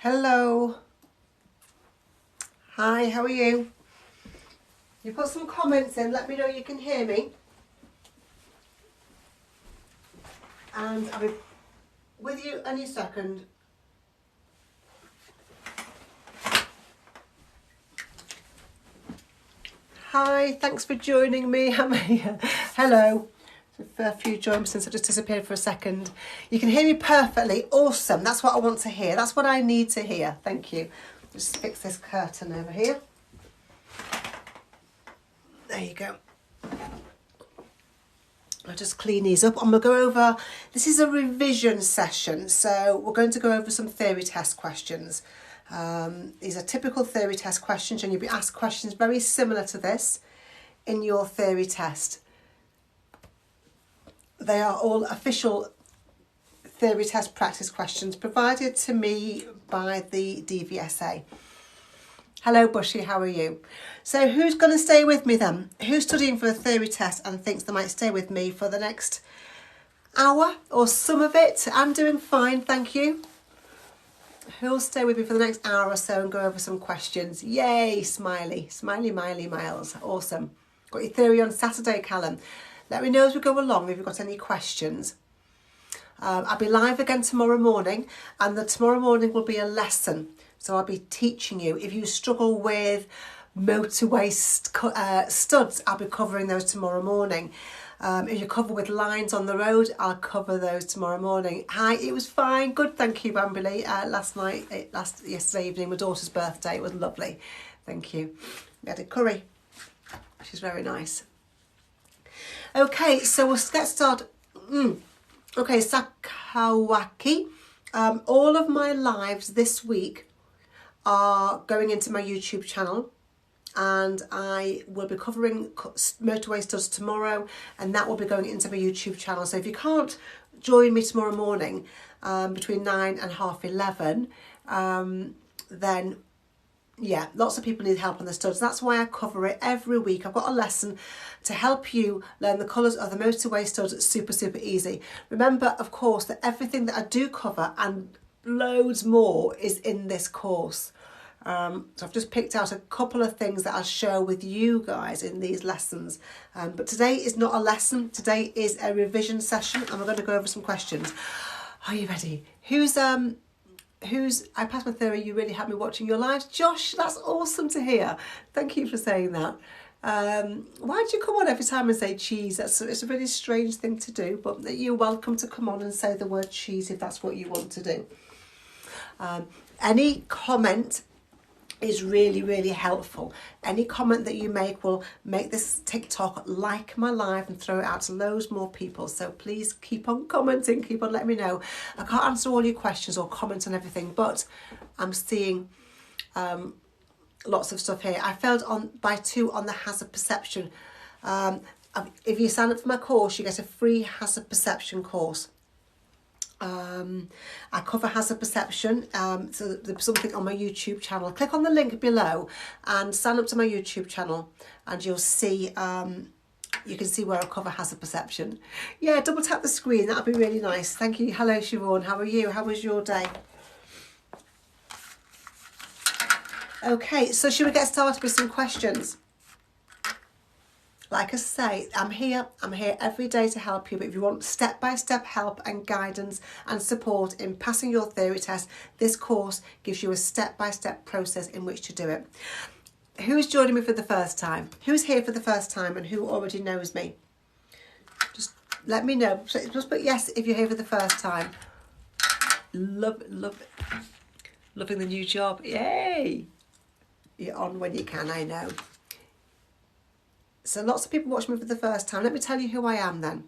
Hello. Hi, how are you? You put some comments in, let me know you can hear me. And I'll be with you any second. Hi, thanks for joining me. I'm here. Hello. A few joined since I just disappeared for a second. You can hear me perfectly. Awesome. That's what I want to hear. That's what I need to hear. Thank you. Just fix this curtain over here. There you go. I'll just clean these up and we'll go over, this is a revision session, so we're going to go over some theory test questions. These are typical theory test questions and you'll be asked questions very similar to this in your theory test. They are all official theory test practice questions provided to me by the DVSA. Hello Bushy, how are you? So who's going to stay with me then? Who's studying for a theory test and thinks they might stay with me for the next hour or some of it? I'm doing fine, thank you. Who'll stay with me for the next hour or so and go over some questions? Yay, smiley, smiley, miley, miles. Awesome. Got your theory on Saturday, Callum. Let me know as we go along if you've got any questions. I'll be live again tomorrow morning and tomorrow morning will be a lesson. So I'll be teaching you. If you struggle with motorway studs, I'll be covering those tomorrow morning. If you cover with lines on the road, I'll cover those tomorrow morning. Hi, it was fine. Good, thank you, Bamberley. Yesterday evening, my daughter's birthday. It was lovely. Thank you. We had a curry. She's very nice. Okay, so we'll get started. Okay, Sakawaki. All of my lives this week are going into my YouTube channel and I will be covering motorway studs tomorrow and that will be going into my YouTube channel. So if you can't join me tomorrow morning between 9 and 11:30, then yeah, lots of people need help on the studs. That's why I cover it every week. I've got a lesson to help you learn the colours of the motorway studs. It's super, super easy. Remember, of course, that everything that I do cover and loads more is in this course. So I've just picked out a couple of things that I'll share with you guys in these lessons. But today is not a lesson. Today is a revision session and we're going to go over some questions. Are you ready? I passed my theory, you really had me watching your lives. Josh, that's awesome to hear. Thank you for saying that. Why do you come on every time and say cheese? It's a really strange thing to do, but you're welcome to come on and say the word cheese if that's what you want to do. Any comment is really, really helpful. Any comment that you make will make this TikTok like my live and throw it out to loads more people. So please keep on commenting, keep on letting me know. I can't answer all your questions or comment on everything, but I'm seeing lots of stuff here. I failed by 2 on the hazard perception. If you sign up for my course, you get a free hazard perception course. I cover hazard perception, so there's something on my YouTube channel. Click on the link below and sign up to my YouTube channel and you'll see, you can see where I cover hazard perception. Yeah, double tap the screen, that'll be really nice. Thank you. Hello Siobhan, how are you? How was your day? Okay, so should we get started with some questions? Like I say, I'm here every day to help you, but if you want step-by-step help and guidance and support in passing your theory test, this course gives you a step-by-step process in which to do it. Who's joining me for the first time? Who's here for the first time and who already knows me? Just let me know. Just put yes if you're here for the first time. Love it. Loving the new job. Yay! You're on when you can, I know. So lots of people watching me for the first time. Let me tell you who I am then.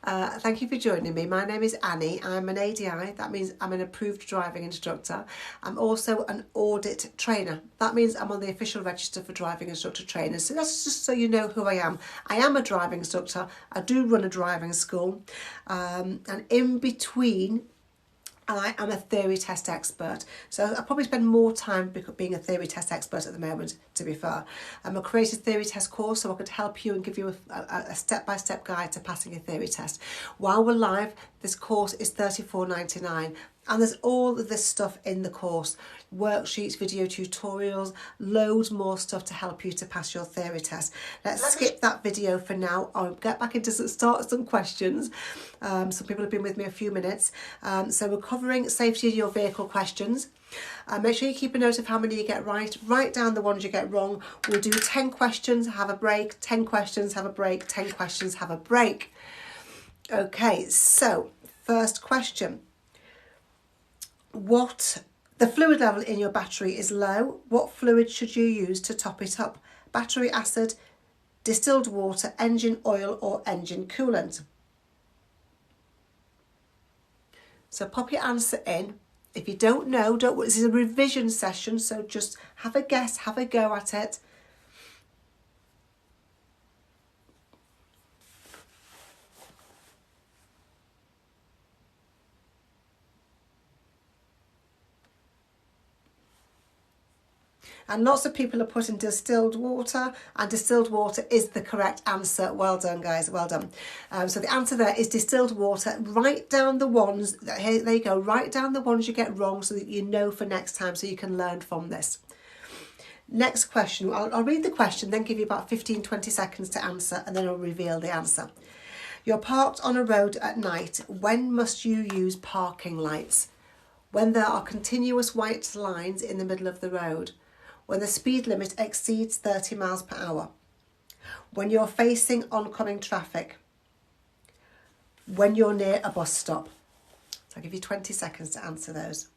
Thank you for joining me. My name is Annie. I'm an ADI. That means I'm an approved driving instructor. I'm also an audit trainer. That means I'm on the official register for driving instructor trainers. So that's just so you know who I am. I am a driving instructor. I do run a driving school. And in between, I am a theory test expert. So I probably spend more time being a theory test expert at the moment, to be fair. I created a theory test course so I could help you and give you a step-by-step guide to passing a theory test. While we're live, this course is $34.99. And there's all of this stuff in the course. Worksheets, video tutorials, loads more stuff to help you to pass your theory test. Let's skip that video for now. I'll get back into some questions. Some people have been with me a few minutes. So we're covering safety of your vehicle questions. Make sure you keep a note of how many you get right. Write down the ones you get wrong. We'll do 10 questions, have a break, 10 questions, have a break, 10 questions, have a break. Okay, so first question. The fluid level in your battery is low. What fluid should you use to top it up? Battery acid, distilled water, engine oil or engine coolant? So pop your answer in. If you don't know, don't worry. This is a revision session, so just have a guess, have a go at it. And lots of people are putting distilled water, and distilled water is the correct answer. Well done, guys, well done. So the answer there is distilled water. Write down the ones, here, there you go, write down the ones you get wrong so that you know for next time, so you can learn from this. Next question, I'll read the question, then give you about 15-20 seconds to answer, and then I'll reveal the answer. You're parked on a road at night. When must you use parking lights? When there are continuous white lines in the middle of the road. When the speed limit exceeds 30 miles per hour. When you're facing oncoming traffic. When you're near a bus stop. So I'll give you 20 seconds to answer those.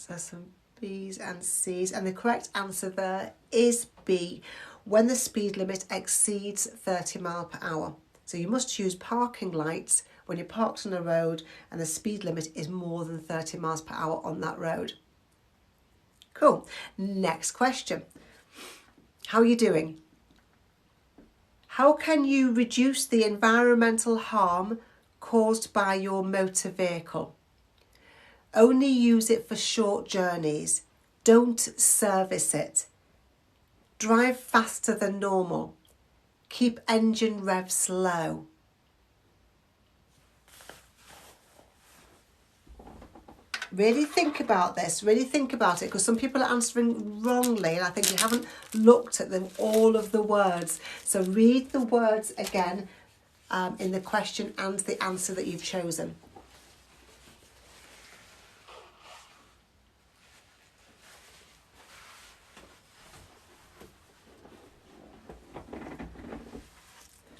So some B's and C's, and the correct answer there is B, when the speed limit exceeds 30 miles per hour. So you must use parking lights when you're parked on a road and the speed limit is more than 30 miles per hour on that road. Cool. Next question. How are you doing? How can you reduce the environmental harm caused by your motor vehicle? Only use it for short journeys. Don't service it. Drive faster than normal. Keep engine revs low. Really think about this. Really think about it, because some people are answering wrongly and I think you haven't looked at all of the words. So read the words again in the question and the answer that you've chosen.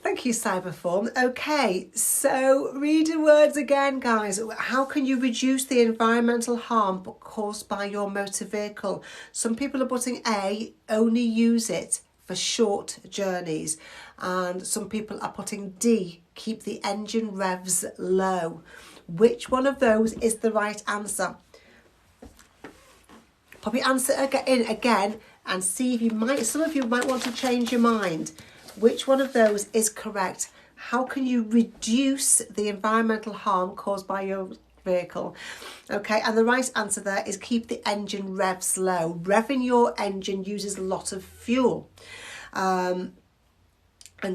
Thank you, Cyberform. Okay, so read the words again, guys. How can you reduce the environmental harm caused by your motor vehicle? Some people are putting A, only use it for short journeys. And some people are putting D, keep the engine revs low. Which one of those is the right answer? Pop your answer in again and see if some of you might want to change your mind. Which one of those is correct? How can you reduce the environmental harm caused by your vehicle? Okay, and the right answer there is keep the engine revs low. Revving your engine uses a lot of fuel and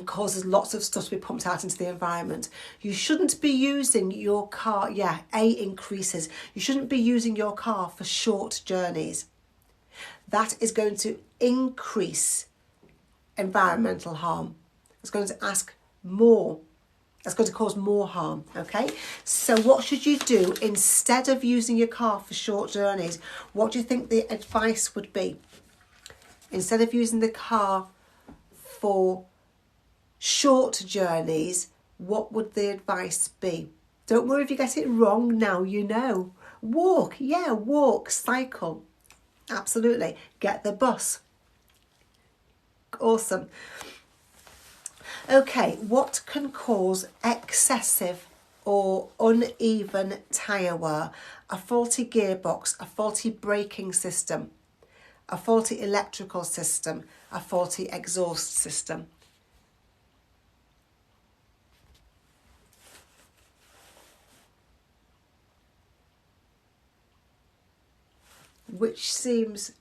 causes lots of stuff to be pumped out into the environment. You shouldn't be using your car, A increases. You shouldn't be using your car for short journeys. That is going to increase environmental harm. It's going to ask more. That's going to cause more harm, okay? So what should you do instead of using your car for short journeys? What do you think the advice would be? Instead of using the car for short journeys, what would the advice be? Don't worry if you get it wrong, now you know. Walk, walk, cycle. Absolutely. Get the bus. Awesome. Okay, what can cause excessive or uneven tyre wear? A faulty gearbox, a faulty braking system, a faulty electrical system, a faulty exhaust system. which seems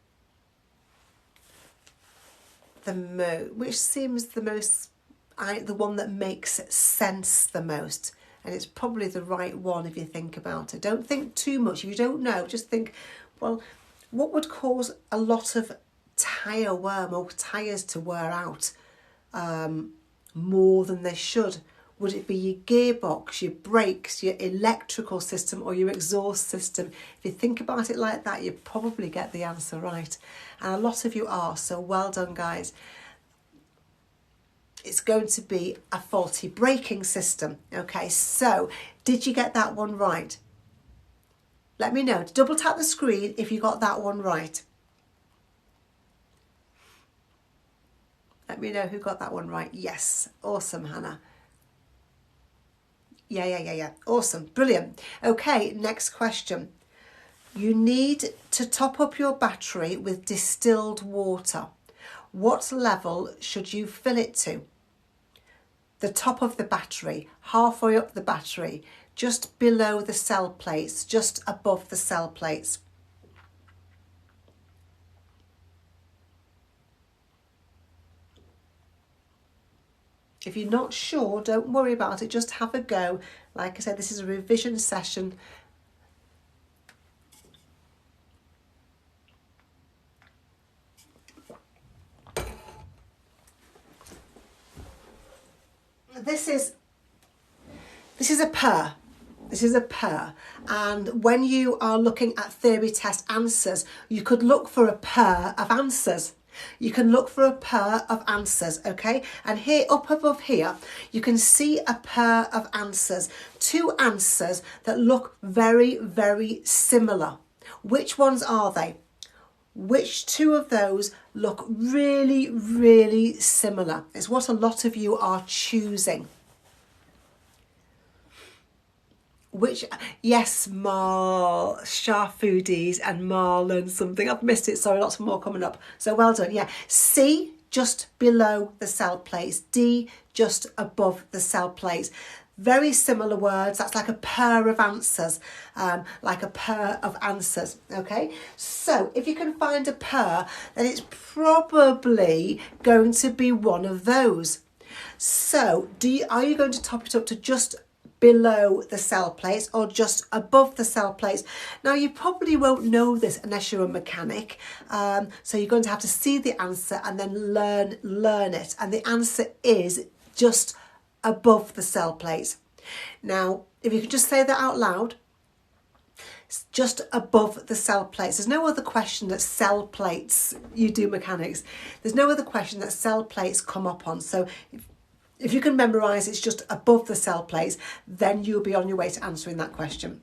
the most, the one that makes sense the most. And it's probably the right one if you think about it. Don't think too much. If you don't know, just think, well, what would cause a lot of tyre worm or tyres to wear out more than they should? Would it be your gearbox, your brakes, your electrical system, or your exhaust system? If you think about it like that, you probably get the answer right. And a lot of you are, so well done, guys. It's going to be a faulty braking system. Okay, so did you get that one right? Let me know. Double tap the screen if you got that one right. Let me know who got that one right. Yes, awesome, Hannah. Yeah. Awesome, brilliant. Okay, next question. You need to top up your battery with distilled water. What level should you fill it to? The top of the battery, halfway up the battery, just below the cell plates, just above the cell plates. If you're not sure, don't worry about it, just have a go. Like I said, this is a revision session. This is a per. This is a per. And when you are looking at theory test answers, you could look for a pair of answers. You can look for a pair of answers, okay? And here, up above here, you can see a pair of answers. Two answers that look very, very similar. Which ones are they? Which two of those look really, really similar? It's what a lot of you are choosing. Which, yes, Sharp Foodies and Marlon something. I've missed it, sorry, lots more coming up. So well done, yeah. C, just below the cell plates. D, just above the cell plates. Very similar words. That's like a pair of answers, okay? So if you can find a pair, then it's probably going to be one of those. So are you going to top it up to just below the cell plates or just above the cell plates? Now, you probably won't know this unless you're a mechanic, so you're going to have to see the answer and then learn it. And the answer is just above the cell plates. Now, if you could just say that out loud, it's just above the cell plates. There's no other question that cell plates, you do mechanics, there's no other question that cell plates come up on. So if you can memorise it's just above the cell plates, then you'll be on your way to answering that question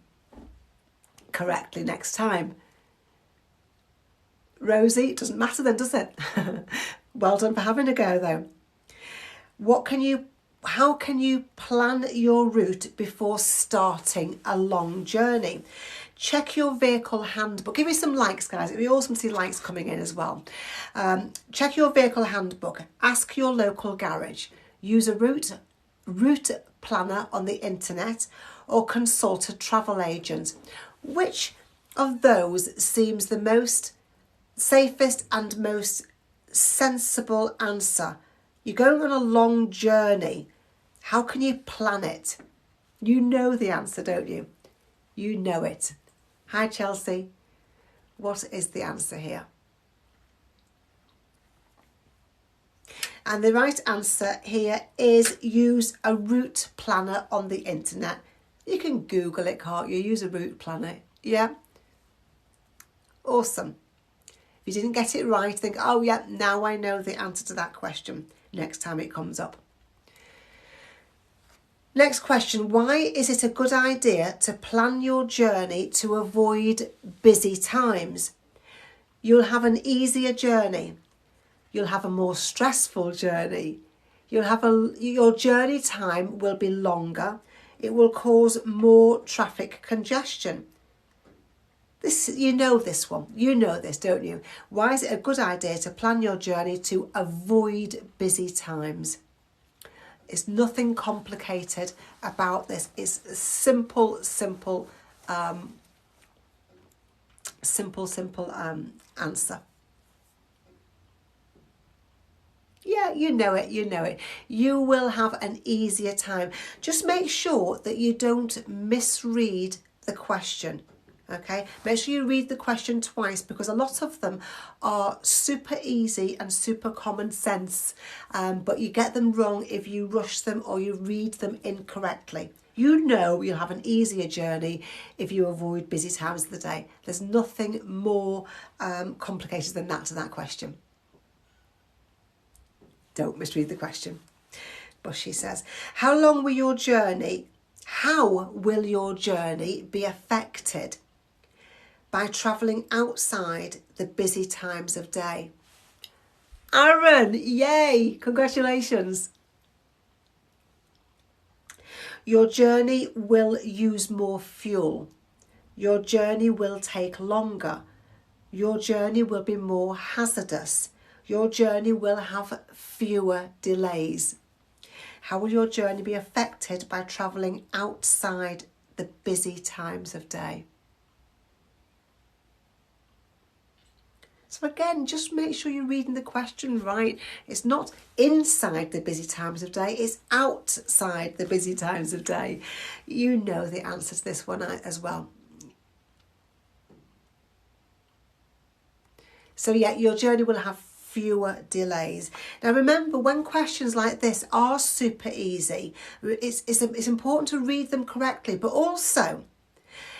correctly next time. Rosie, it doesn't matter then, does it? Well done for having a go though. How can you plan your route before starting a long journey? Check your vehicle handbook. Give me some likes, guys. It'd be awesome to see likes coming in as well. Check your vehicle handbook. Ask your local garage. Use a route planner on the internet or consult a travel agent. Which of those seems the most safest and most sensible answer? You're going on a long journey. How can you plan it? You know the answer, don't you? You know it. Hi, Chelsea. What is the answer here? And the right answer here is use a route planner on the internet. You can Google it, can't you? Use a route planner. Yeah. Awesome. If you didn't get it right, think, oh yeah, now I know the answer to that question next time it comes up. Next question, why is it a good idea to plan your journey to avoid busy times? You'll have an easier journey. You'll have a more stressful journey. Your journey time will be longer. It will cause more traffic congestion. You know this one. You know this, don't you? Why is it a good idea to plan your journey to avoid busy times? It's nothing complicated about this. It's a simple Simple answer. Yeah, you know it, you know it. You will have an easier time. Just make sure that you don't misread the question. Okay, make sure you read the question twice, because a lot of them are super easy and super common sense, but you get them wrong if you rush them or you read them incorrectly. You know you'll have an easier journey if you avoid busy times of the day. There's nothing more complicated than that to that question. Don't misread the question. Bushy says, how will your journey be affected by travelling outside the busy times of day? Aaron, yay, congratulations. Your journey will use more fuel. Your journey will take longer. Your journey will be more hazardous. Your journey will have fewer delays. How will your journey be affected by travelling outside the busy times of day? So again, just make sure you're reading the question right. It's not inside the busy times of day, it's outside the busy times of day. You know the answer to this one as well. So yeah, your journey will have fewer delays. Now remember, when questions like this are super easy, it's important to read them correctly, but also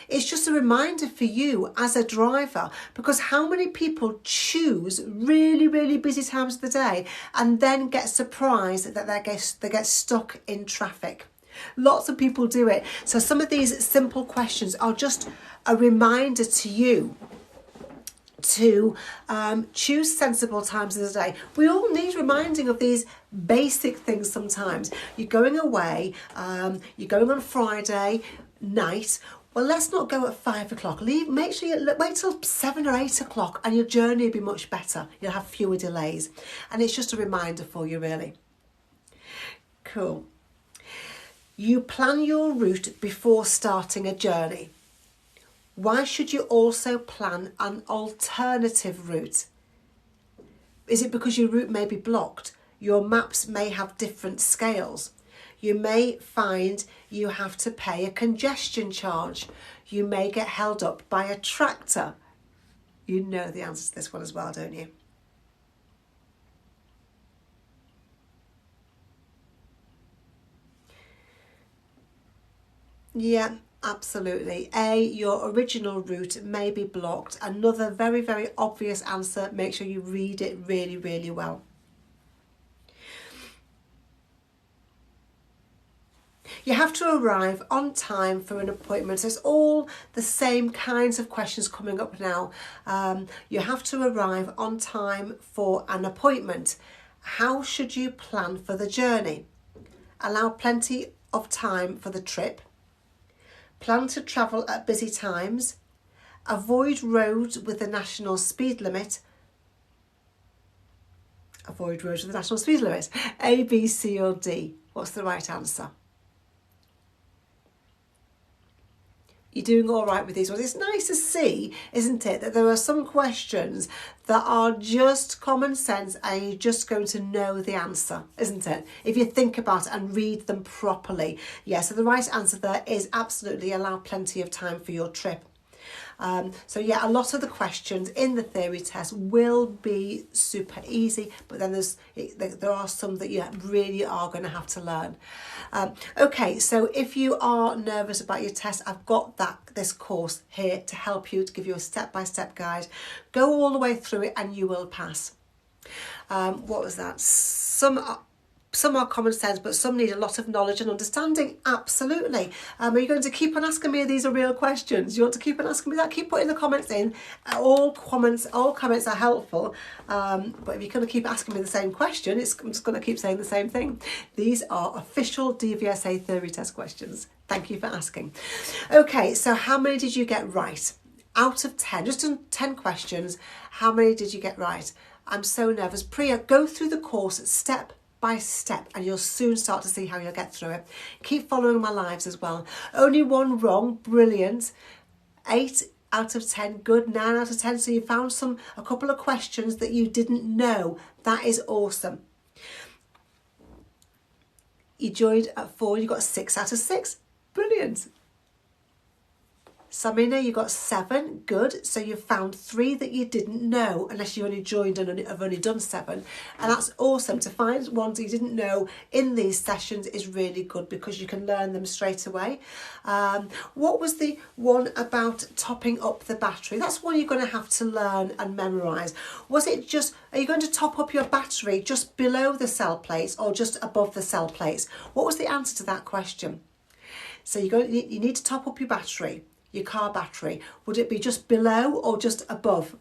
it's just a reminder for you as a driver, because how many people choose really, really busy times of the day and then get surprised that they get stuck in traffic? Lots of people do it. So some of these simple questions are just a reminder to you to choose sensible times of the day. We all need reminding of these basic things sometimes. You're going away, you're going on Friday night. Well, let's not go at 5 o'clock. Make sure you wait till 7 or 8 o'clock, and your journey will be much better. You'll have fewer delays. And it's just a reminder for you, really. Cool. You plan your route before starting a journey. Why should you also plan an alternative route? Is it because your route may be blocked? Your maps may have different scales. You may find you have to pay a congestion charge. You may get held up by a tractor. You know the answer to this one as well, don't you? Yeah, absolutely. A, your original route may be blocked. Another very, very obvious answer. Make sure you read it really, really well. You have to arrive on time for an appointment. So it's all the same kinds of questions coming up now. You have to arrive on time for an appointment. How should you plan for the journey? Allow plenty of time for the trip. Plan to travel at busy times. Avoid roads with the national speed limit. Avoid roads with the national speed limit. A, B, C or D. What's the right answer? You're doing all right with these ones. It's nice to see, isn't it, that there are some questions that are just common sense and you're just going to know the answer, isn't it? If you think about it and read them properly. Yeah, so the right answer there is absolutely allow plenty of time for your trip. So yeah, a lot of the questions in the theory test will be super easy, but then there are some that you really are going to have to learn. Okay, so if you are nervous about your test, I've got this course here to help you, to give you a step-by-step guide. Go all the way through it and you will pass. What was that? Some are common sense, but some need a lot of knowledge and understanding. Absolutely. Are you going to keep on asking me these are real questions? You want to keep on asking me that? Keep putting the comments in. All comments are helpful. But if you're going to keep asking me the same question, I'm just going to keep saying the same thing. These are official DVSA theory test questions. Thank you for asking. Okay, so how many did you get right? Out of 10, just 10 questions, how many did you get right? I'm so nervous. Priya, go through the course step by step and you'll soon start to see how you'll get through it. Keep following my lives as well. Only one wrong, brilliant. 8 out of 10, good, 9 out of 10. So you found a couple of questions that you didn't know. That is awesome. You joined at 4, you got 6 out of 6. Brilliant. Samina, you got 7, good. So you found 3 that you didn't know, unless you only joined and have only done 7. And that's awesome. To find ones you didn't know in these sessions is really good because you can learn them straight away. What was the one about topping up the battery? That's one you're going to have to learn and memorise. Was it just, are you going to top up your battery just below the cell plates or just above the cell plates? What was the answer to that question? So you need to top up your battery. Your car battery, would it be just below or just above?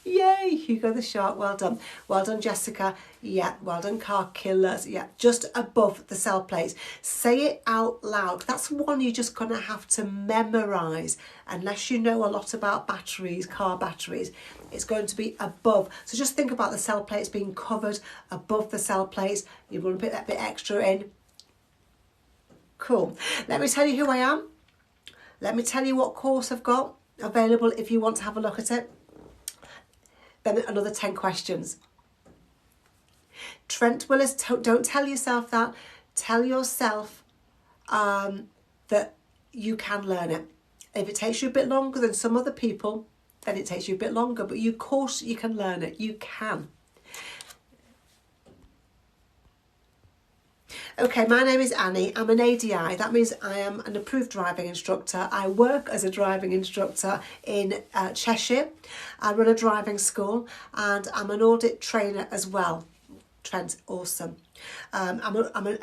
Yay, Hugo the Shark, well done. Well done, Jessica. Yeah, well done, Car Killers. Yeah, just above the cell plates. Say it out loud. That's one you're just going to have to memorise. Unless you know a lot about batteries, car batteries, it's going to be above. So just think about the cell plates being covered above the cell plates. You want to put that bit extra in. Cool. Let me tell you who I am. Let me tell you what course I've got available if you want to have a look at it. Then another 10 questions. Trent Willis, don't tell yourself that. Tell yourself that you can learn it. If it takes you a bit longer than some other people, then it takes you a bit longer. But of course you can learn it. You can. Okay, my name is Annie. I'm an ADI. That means I am an approved driving instructor. I work as a driving instructor in Cheshire. I run a driving school and I'm an audit trainer as well. Trent, awesome. I'm an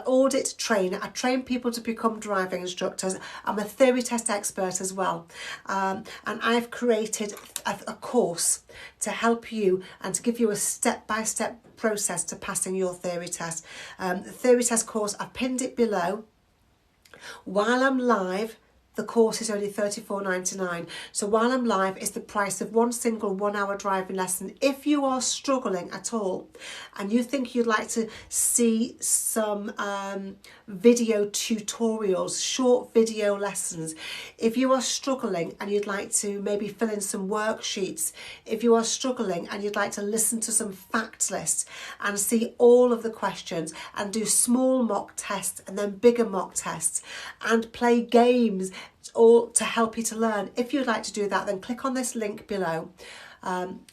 audit trainer. I train people to become driving instructors. I'm a theory test expert as well. And I've created a course to help you and to give you a step-by-step process to passing your theory test. The theory test course, I've pinned it below. While I'm live, the course is only $34.99. So while I'm live, it's the price of one single 1 hour driving lesson. If you are struggling at all and you think you'd like to see some video tutorials, short video lessons, if you are struggling and you'd like to maybe fill in some worksheets, if you are struggling and you'd like to listen to some fact lists and see all of the questions and do small mock tests and then bigger mock tests and play games, all to help you to learn. If you'd like to do that, then click on this link below.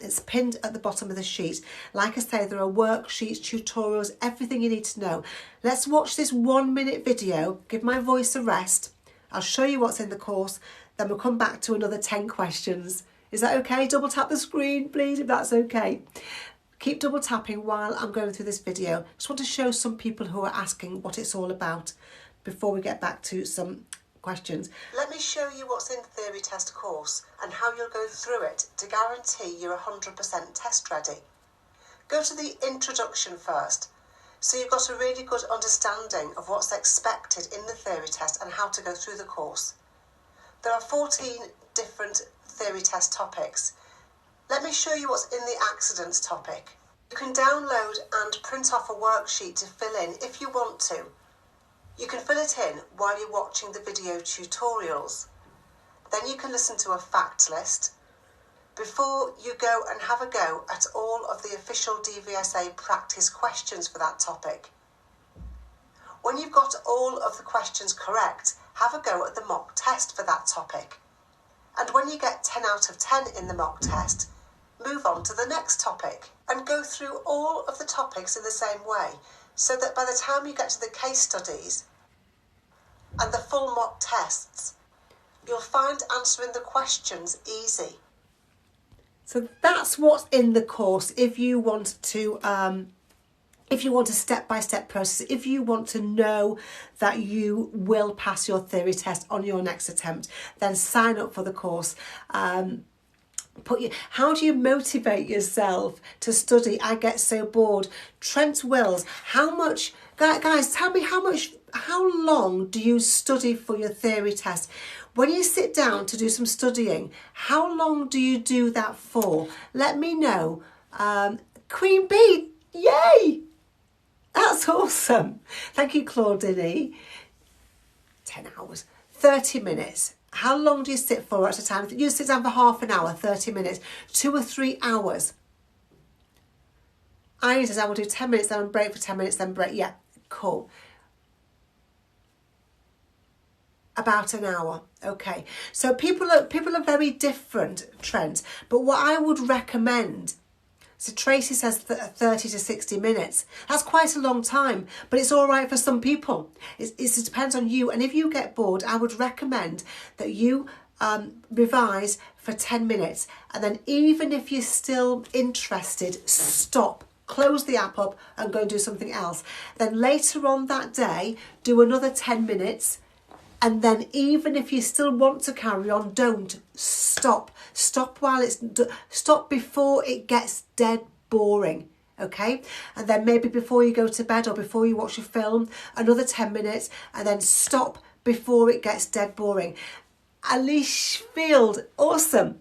It's pinned at the bottom of the sheet. Like I say, there are worksheets, tutorials, everything you need to know. Let's watch this 1 minute video, give my voice a rest. I'll show you what's in the course, then we'll come back to another 10 questions. Is that okay? Double tap the screen, please, if that's okay. Keep double tapping while I'm going through this video. Just want to show some people who are asking what it's all about before we get back to some questions. Let me show you what's in the theory test course and how you'll go through it to guarantee you're 100% test ready. Go to the introduction first, so you've got a really good understanding of what's expected in the theory test and how to go through the course. There are 14 different theory test topics. Let me show you what's in the accidents topic. You can download and print off a worksheet to fill in if you want to. You can fill it in while you're watching the video tutorials. Then you can listen to a fact list before you go and have a go at all of the official DVSA practice questions for that topic. When you've got all of the questions correct, have a go at the mock test for that topic. And when you get 10 out of 10 in the mock test, move on to the next topic and go through all of the topics in the same way, so that by the time you get to the case studies and the full mock tests, you'll find answering the questions easy. So that's what's in the course. If you want a step-by-step process, if you want to know that you will pass your theory test on your next attempt, then sign up for the course. How do you motivate yourself to study? I get so bored. Trent Wills, guys, tell me how long do you study for your theory test? When you sit down to do some studying, how long do you do that for? Let me know. Queen Bee, yay! That's awesome. Thank you, Claudine. 10 hours, 30 minutes. How long do you sit for at a time? You sit down for half an hour, 30 minutes, 2 or 3 hours. I usually say I will do 10 minutes, then break for 10 minutes, then break. Yeah, cool. About an hour. Okay. So people are very different, Trent. But what I would recommend, so Tracy says 30 to 60 minutes. That's quite a long time, but it's all right for some people. It depends on you. And if you get bored, I would recommend that you revise for 10 minutes. And then even if you're still interested, stop. Close the app up and go and do something else. Then later on that day, do another 10 minutes. And then even if you still want to carry on, don't stop. Stop stop before it gets dead boring. Okay? And then maybe before you go to bed or before you watch a film, another 10 minutes, and then stop before it gets dead boring. Alice Field, awesome.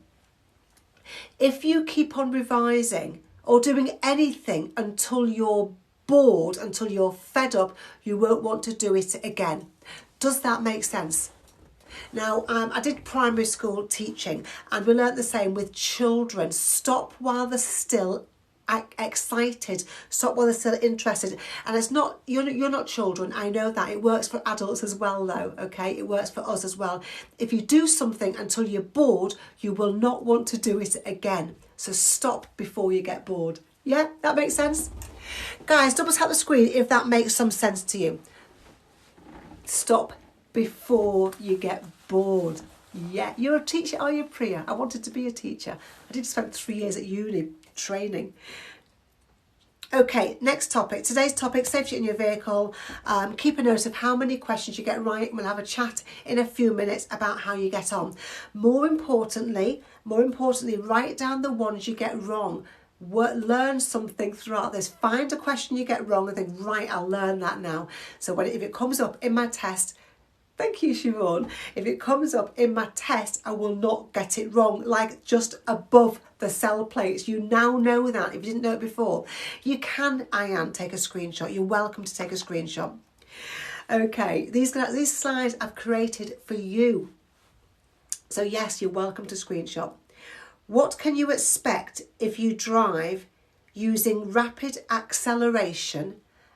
If you keep on revising or doing anything until you're bored, until you're fed up, you won't want to do it again. Does that make sense? Now, I did primary school teaching, and we learnt the same with children. Stop while they're still excited. Stop while they're still interested. And it's not, you're not children. I know that. It works for adults as well, though. Okay, it works for us as well. If you do something until you're bored, you will not want to do it again. So stop before you get bored. Yeah, that makes sense? Guys, double tap the screen if that makes some sense to you. Stop before you get bored. Yeah, you're a teacher, are you, Priya? I wanted to be a teacher. I did spend 3 years at uni training. Okay, next topic. Today's topic, safety in your vehicle. Keep a note of how many questions you get right. We'll have a chat in a few minutes about how you get on. More importantly, write down the ones you get wrong. Learn something throughout this. Find a question you get wrong and think, right, I'll learn that now. So if it comes up in my test, thank you, Siobhan. If it comes up in my test, I will not get it wrong, like just above the cell plates. You now know that. If you didn't know it before, you can, take a screenshot. You're welcome to take a screenshot. Okay, these slides I've created for you. So yes, you're welcome to screenshot. What can you expect if you drive using rapid acceleration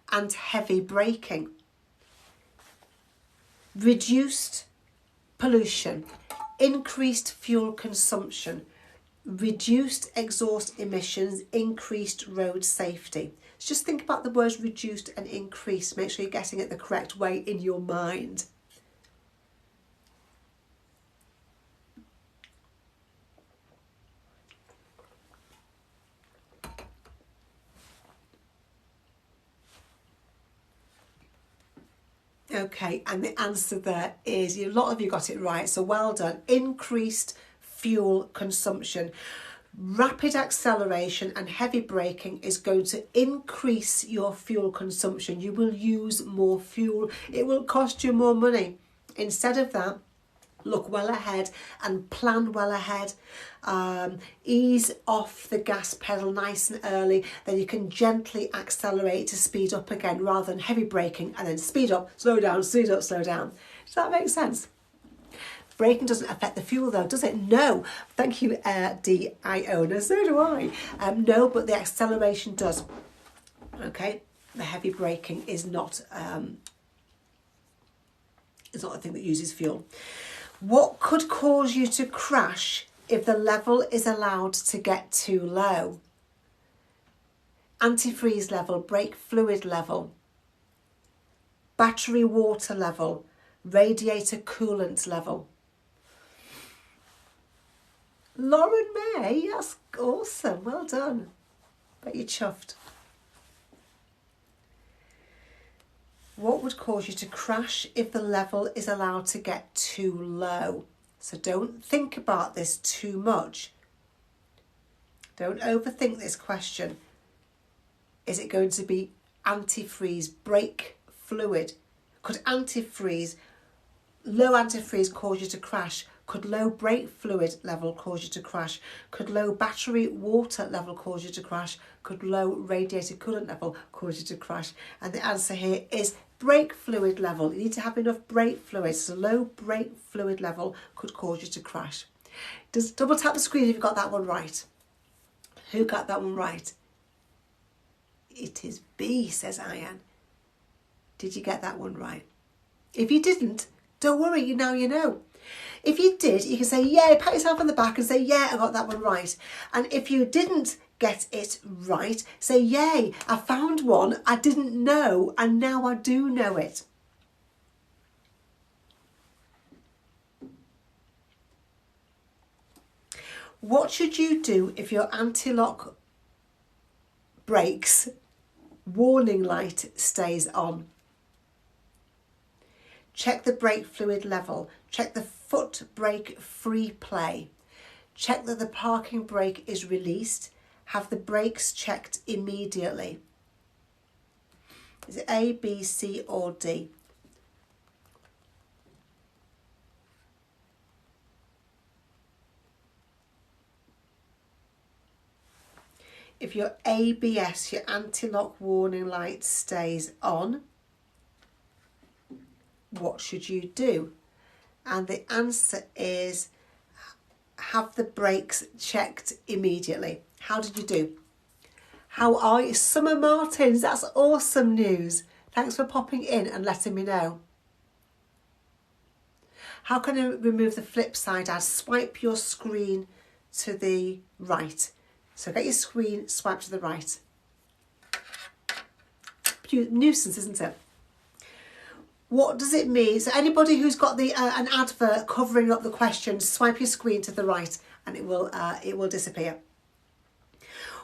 and heavy braking? Reduced pollution, increased fuel consumption, reduced exhaust emissions, increased road safety. Just think about the words reduced and increased. Make sure you're getting it the correct way in your mind. Okay, and the answer there is, a lot of you got it right, so well done. Increased fuel consumption. Rapid acceleration and heavy braking is going to increase your fuel consumption. You will use more fuel. It will cost you more money. Instead of that, look well ahead and plan well ahead. Ease off the gas pedal nice and early, then you can gently accelerate to speed up again rather than heavy braking and then speed up, slow down, speed up, slow down. Does that make sense? Braking doesn't affect the fuel though, does it? No. Thank you, DI owner. So do I. No, but the acceleration does. Okay. The heavy braking is not a thing that uses fuel. What could cause you to crash if the level is allowed to get too low? Antifreeze level, brake fluid level, battery water level, radiator coolant level. Lauren May, that's awesome. Well done. Bet you're chuffed. What would cause you to crash if the level is allowed to get too low? So don't think about this too much. Don't overthink this question. Is it going to be antifreeze, brake fluid? Could low antifreeze cause you to crash? Could low brake fluid level cause you to crash? Could low battery water level cause you to crash? Could low radiator coolant level cause you to crash? And the answer here is Brake fluid level. You need to have enough brake fluid. So low brake fluid level could cause you to crash. Just double tap the screen if you got that one right. Who got that one right? It is B, says Ian. Did you get that one right? If you didn't, don't worry, now you know. If you did, you can say, yay, pat yourself on the back and say, yeah, I got that one right. And if you didn't get it right, say, yay, I found one I didn't know and now I do know it. What should you do if your anti-lock brakes warning light stays on? Check the brake fluid level. Check the foot brake free play. Check that the parking brake is released. Have the brakes checked immediately. Is it A, B, C or D? If your ABS, your anti-lock warning light stays on, what should you do? And the answer is have the brakes checked immediately. How did you do? How are you? Summer Martins, that's awesome news. Thanks for popping in and letting me know. How can I remove the flip side? I'd swipe your screen to the right. So get your screen, swipe to the right. Nuisance, isn't it? What does it mean? So anybody who's got the an advert covering up the question, swipe your screen to the right and it will disappear.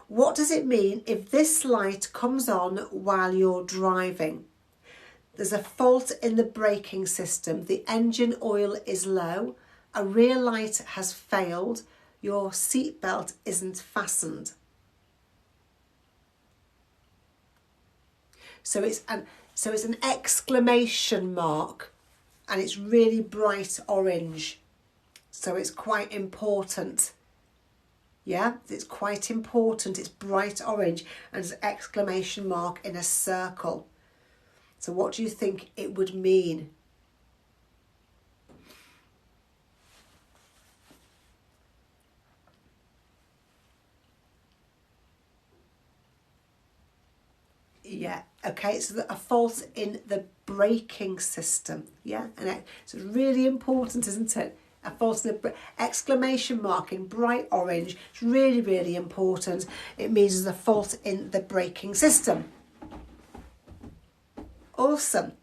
What does it mean if this light comes on while you're driving? There's a fault in the braking system. The engine oil is low. A rear light has failed. Your seatbelt isn't fastened. So it's an exclamation mark and it's really bright orange. So it's quite important. Yeah, it's quite important. It's bright orange and it's an exclamation mark in a circle. So what do you think it would mean? Yeah, okay, so a fault in the braking system. Yeah, and so it's really important, isn't it? A fault in the exclamation mark in bright orange. It's really, really important. It means there's a fault in the braking system. Awesome.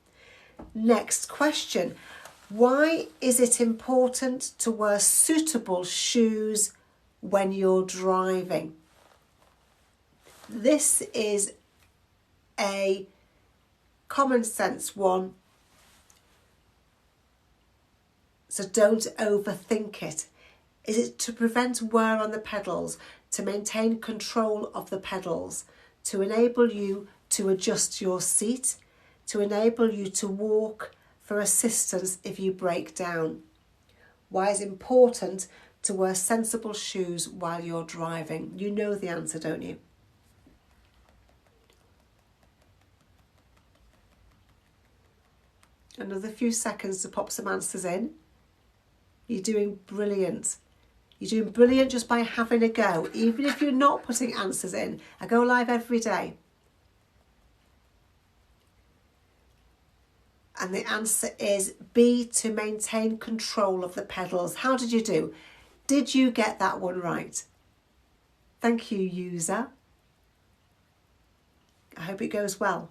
Next question. Why is it important to wear suitable shoes when you're driving? This is a common sense one, so don't overthink it. Is it to prevent wear on the pedals, to maintain control of the pedals, to enable you to adjust your seat, to enable you to walk for assistance if you break down? Why is it important to wear sensible shoes while you're driving? You know the answer, don't you? Another few seconds to pop some answers in. You're doing brilliant. You're doing brilliant just by having a go. Even if you're not putting answers in. I go live every day. And the answer is B, to maintain control of the pedals. How did you do? Did you get that one right? Thank you, user. I hope it goes well.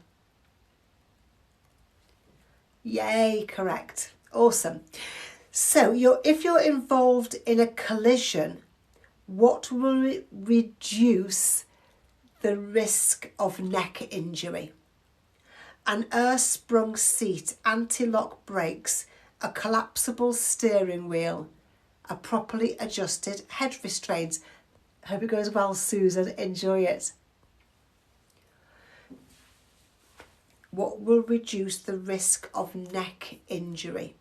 Yay, correct. Awesome. So if you're involved in a collision, what will reduce the risk of neck injury? An air-sprung seat, anti-lock brakes, a collapsible steering wheel, a properly adjusted head restraint. Hope it goes well, Susan. Enjoy it. What will reduce the risk of neck injury?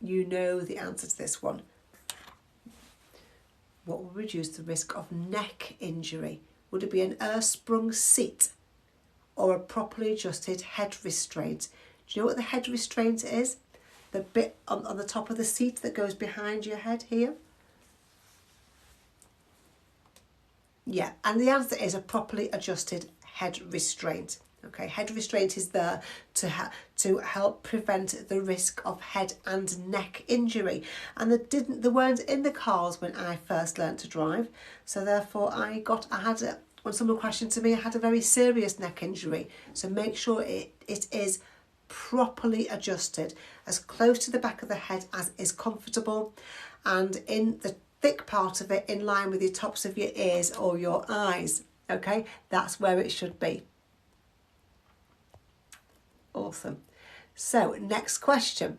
You know the answer to this one. What will reduce the risk of neck injury? Would it be an ear-sprung seat or a properly adjusted head restraint? Do you know what the head restraint is? The bit on the top of the seat that goes behind your head here? Yeah, and the answer is a properly adjusted head restraint. Okay, head restraint is there to help prevent the risk of head and neck injury. And they weren't in the cars when I first learnt to drive. So therefore when someone questioned to me, I had a very serious neck injury. So make sure it is properly adjusted, as close to the back of the head as is comfortable, and in the thick part of it in line with the tops of your ears or your eyes. Okay, that's where it should be. Awesome. So next question.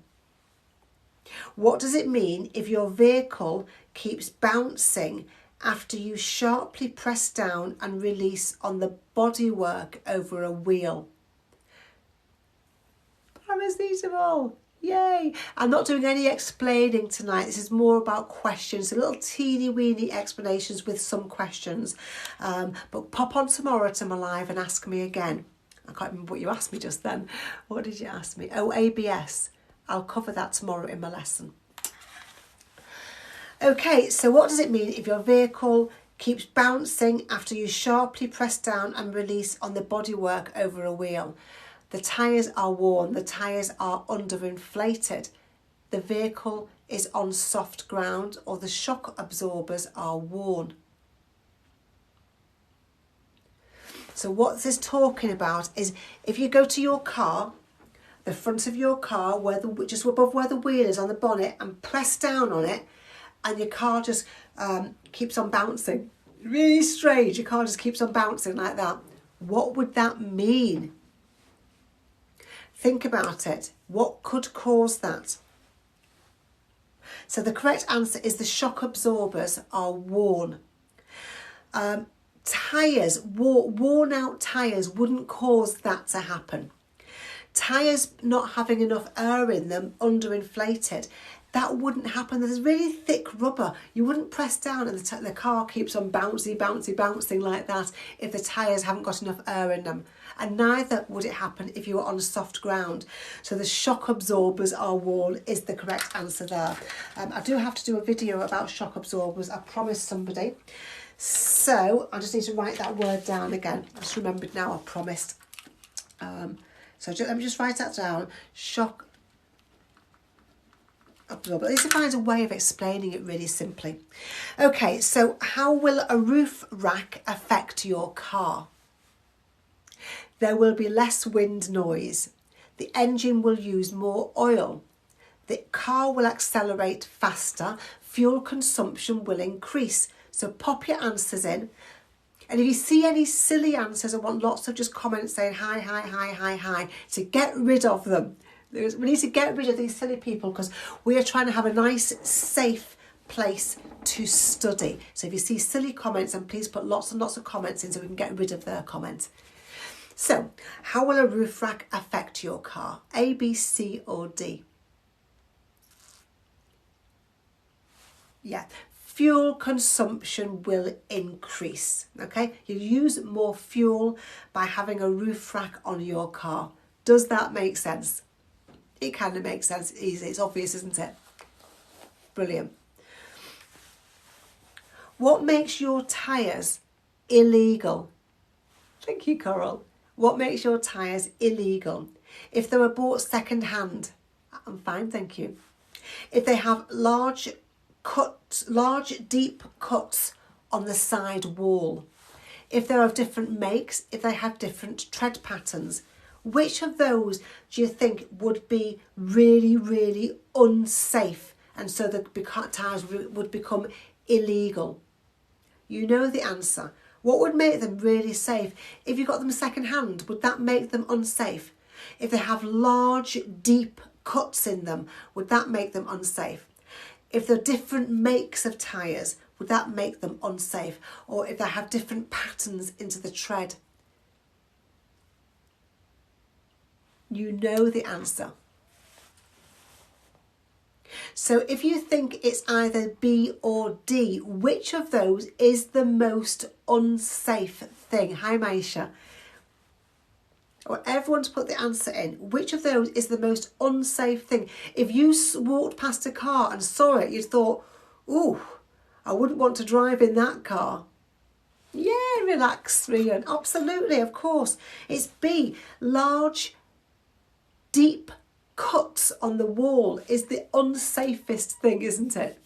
What does it mean if your vehicle keeps bouncing after you sharply press down and release on the bodywork over a wheel? Promise these are all. Yay! I'm not doing any explaining tonight. This is more about questions, a little teeny weeny explanations with some questions. But pop on tomorrow to my live and ask me again. I can't remember what you asked me just then. What did you ask me? Oh, ABS. I'll cover that tomorrow in my lesson. Okay, so what does it mean if your vehicle keeps bouncing after you sharply press down and release on the bodywork over a wheel? The tyres are worn, the tyres are underinflated, the vehicle is on soft ground, or the shock absorbers are worn. So what this is talking about is if you go to your car, the front of your car, just above where the wheel is on the bonnet, and press down on it, and your car just keeps on bouncing. Really strange, your car just keeps on bouncing like that. What would that mean? Think about it. What could cause that? So the correct answer is the shock absorbers are worn. Tyres, worn out tyres wouldn't cause that to happen. Tyres not having enough air in them, underinflated, that wouldn't happen. There's really thick rubber. You wouldn't press down and the car keeps on bouncing like that if the tyres haven't got enough air in them. And neither would it happen if you were on soft ground. So the shock absorbers are worn is the correct answer there. I do have to do a video about shock absorbers. I promised somebody. So I just need to write that word down again. I just remembered now I promised. Let me just write that down. Shock absorber. At least I find a way of explaining it really simply. Okay, so how will a roof rack affect your car? There will be less wind noise. The engine will use more oil. The car will accelerate faster. Fuel consumption will increase. So pop your answers in. And if you see any silly answers, I want lots of just comments saying hi, to get rid of them. We need to get rid of these silly people because we are trying to have a nice, safe place to study. So if you see silly comments, then please put lots and lots of comments in so we can get rid of their comments. So, how will a roof rack affect your car? A, B, C or D? Yeah, fuel consumption will increase, okay? You use more fuel by having a roof rack on your car. Does that make sense? It kind of makes sense, easy. It's obvious, isn't it? Brilliant. What makes your tyres illegal? Thank you, Coral. What makes your tyres illegal? If they were bought second hand, I'm fine, thank you. If they have large deep cuts on the side wall. If they're of different makes, if they have different tread patterns. Which of those do you think would be really, really unsafe, and so the tyres would become illegal? You know the answer. What would make them really safe? If you got them second hand, would that make them unsafe? If they have large, deep cuts in them, would that make them unsafe? If they're different makes of tyres, would that make them unsafe? Or if they have different patterns into the tread? You know the answer. So if you think it's either B or D, which of those is the most unsafe thing? Hi, Maisha. Well, everyone's put the answer in. Which of those is the most unsafe thing? If you walked past a car and saw it, you'd thought, ooh, I wouldn't want to drive in that car. Yeah, relax, Rian. Absolutely, of course. It's B. Large, deep cuts on the wall is the unsafest thing, isn't it?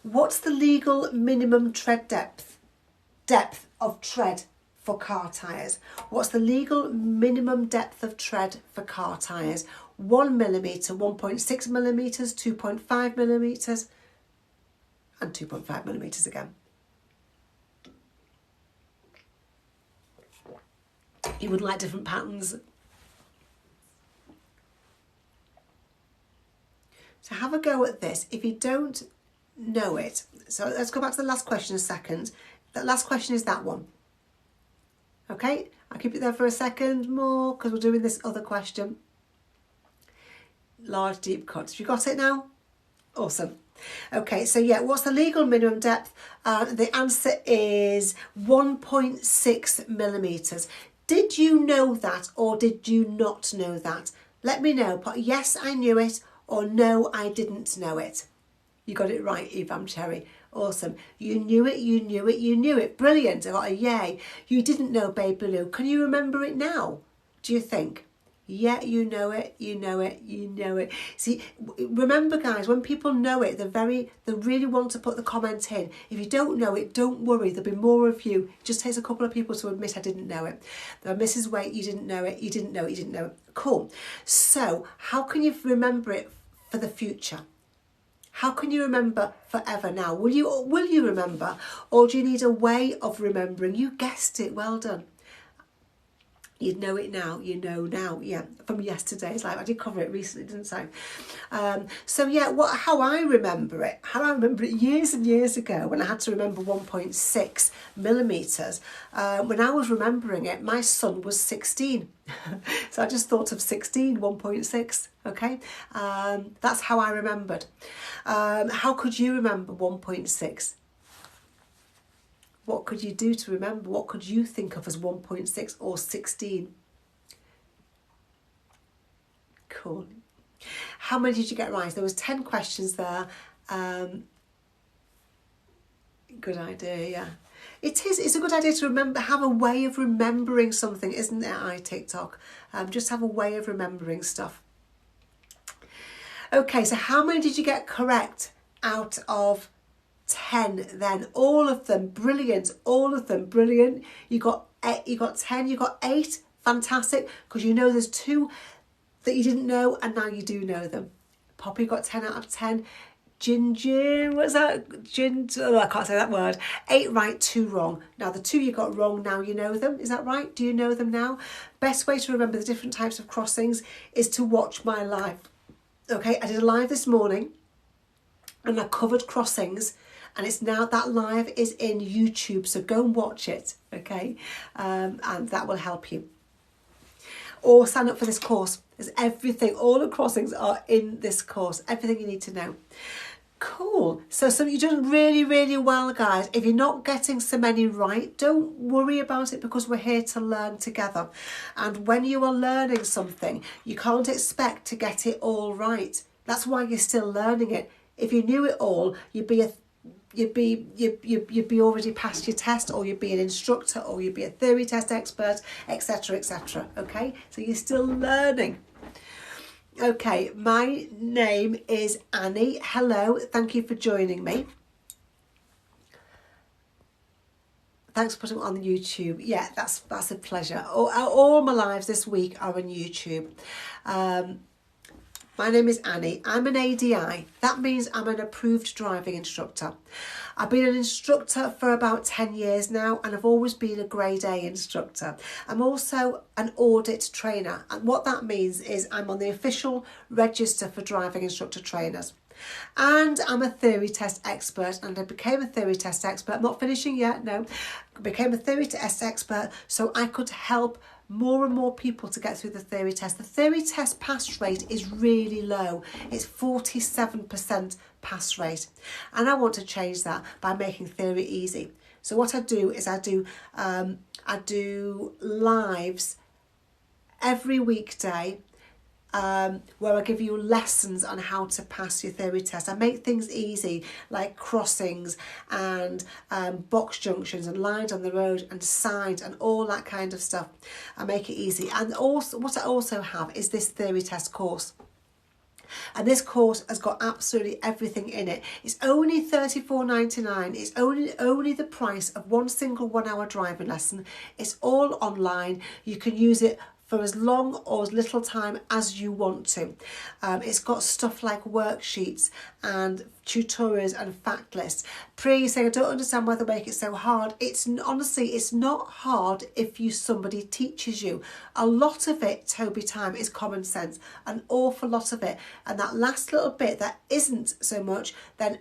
What's the legal minimum tread depth of tread for car tyres? What's the legal minimum depth of tread for car tyres? 1 millimetre, 1.6 millimetres, 2.5 millimetres, and 2.5 millimetres again. You would like different patterns. So have a go at this. If you don't know it, so let's go back to the last question a second. That last question is that one. Okay, I'll keep it there for a second more because we're doing this other question. Large, deep cuts. Have you got it now? Awesome. Okay, so yeah, what's the legal minimum depth? The answer is 1.6 millimetres. Did you know that or did you not know that? Let me know. Put yes, I knew it, or no, I didn't know it. You got it right, Evam Cherry. Awesome. You knew it, you knew it, you knew it. Brilliant. I got a yay. You didn't know Baby Lou. Can you remember it now, do you think? Yeah, you know it, you know it, you know it. See, remember guys, when people know it, they really want to put the comment in. If you don't know it, don't worry, there'll be more of you. It just takes a couple of people to admit I didn't know it. Mrs. Waite, you didn't know it, you didn't know it, you didn't know it. Cool. So, how can you remember it for the future? How can you remember forever now? Will you remember, or do you need a way of remembering? You guessed it, well done. You'd know it now, you know now, yeah, from yesterday's life. I did cover it recently, didn't I? So yeah, how I remember it years and years ago when I had to remember 1.6 millimetres. When I was remembering it, my son was 16. So I just thought of 16, 1.6, okay? That's how I remembered. How could you remember 1.6? What could you do to remember? What could you think of as 1.6 or 16? Cool. How many did you get right? There was 10 questions there. Good idea, yeah. It's a good idea to remember, have a way of remembering something, isn't it, TikTok? Just have a way of remembering stuff. Okay, so how many did you get correct out of 10 then? All of them, brilliant. All of them, brilliant. You got 10, you got 8, fantastic, because you know there's 2 that you didn't know and now you do know them. Poppy got 10 out of 10. Ginger, what's that? I can't say that word. 8 right, 2 wrong. Now the 2 you got wrong, now you know them. Is that right? Do you know them now? Best way to remember the different types of crossings is to watch my live. Okay, I did a live this morning and I covered crossings. And it's now, that live is in YouTube, so go and watch it, okay? And that will help you. Or sign up for this course. There's everything, all the crossings are in this course, everything you need to know. Cool. So you're doing really, really well, guys. If you're not getting so many right, don't worry about it because we're here to learn together. And when you are learning something, you can't expect to get it all right. That's why you're still learning it. If you knew it all, you'd be already past your test, or you'd be an instructor, or you'd be a theory test expert, etc, etc. Okay, so you're still learning. Okay, my name is Annie. Hello, thank you for joining me. Thanks for putting it on YouTube. Yeah, that's a pleasure. All my lives this week are on YouTube. My name is Annie. I'm an ADI. That means I'm an approved driving instructor. I've been an instructor for about 10 years now, and I've always been a grade A instructor. I'm also an audit trainer, and what that means is I'm on the official register for driving instructor trainers. And I'm a theory test expert, and I became a theory test expert. I'm not finishing yet, no. I became a theory test expert so I could help more and more people to get through the theory test. The theory test pass rate is really low. It's 47% pass rate. And I want to change that by making theory easy. So what I do is I do lives every weekday where I give you lessons on how to pass your theory test. I make things easy, like crossings and box junctions and lines on the road and signs and all that kind of stuff. I make it easy. And also, what I also have is this theory test course. And this course has got absolutely everything in it. It's only $34.99. It's only the price of one single 1 hour driving lesson. It's all online. You can use it for as long or as little time as you want to. It's got stuff like worksheets and tutorials and fact lists. Priya, saying I don't understand why they make it so hard. Honestly, it's not hard if somebody teaches you. A lot of it, Toby time, is common sense. An awful lot of it. And that last little bit that isn't so much, then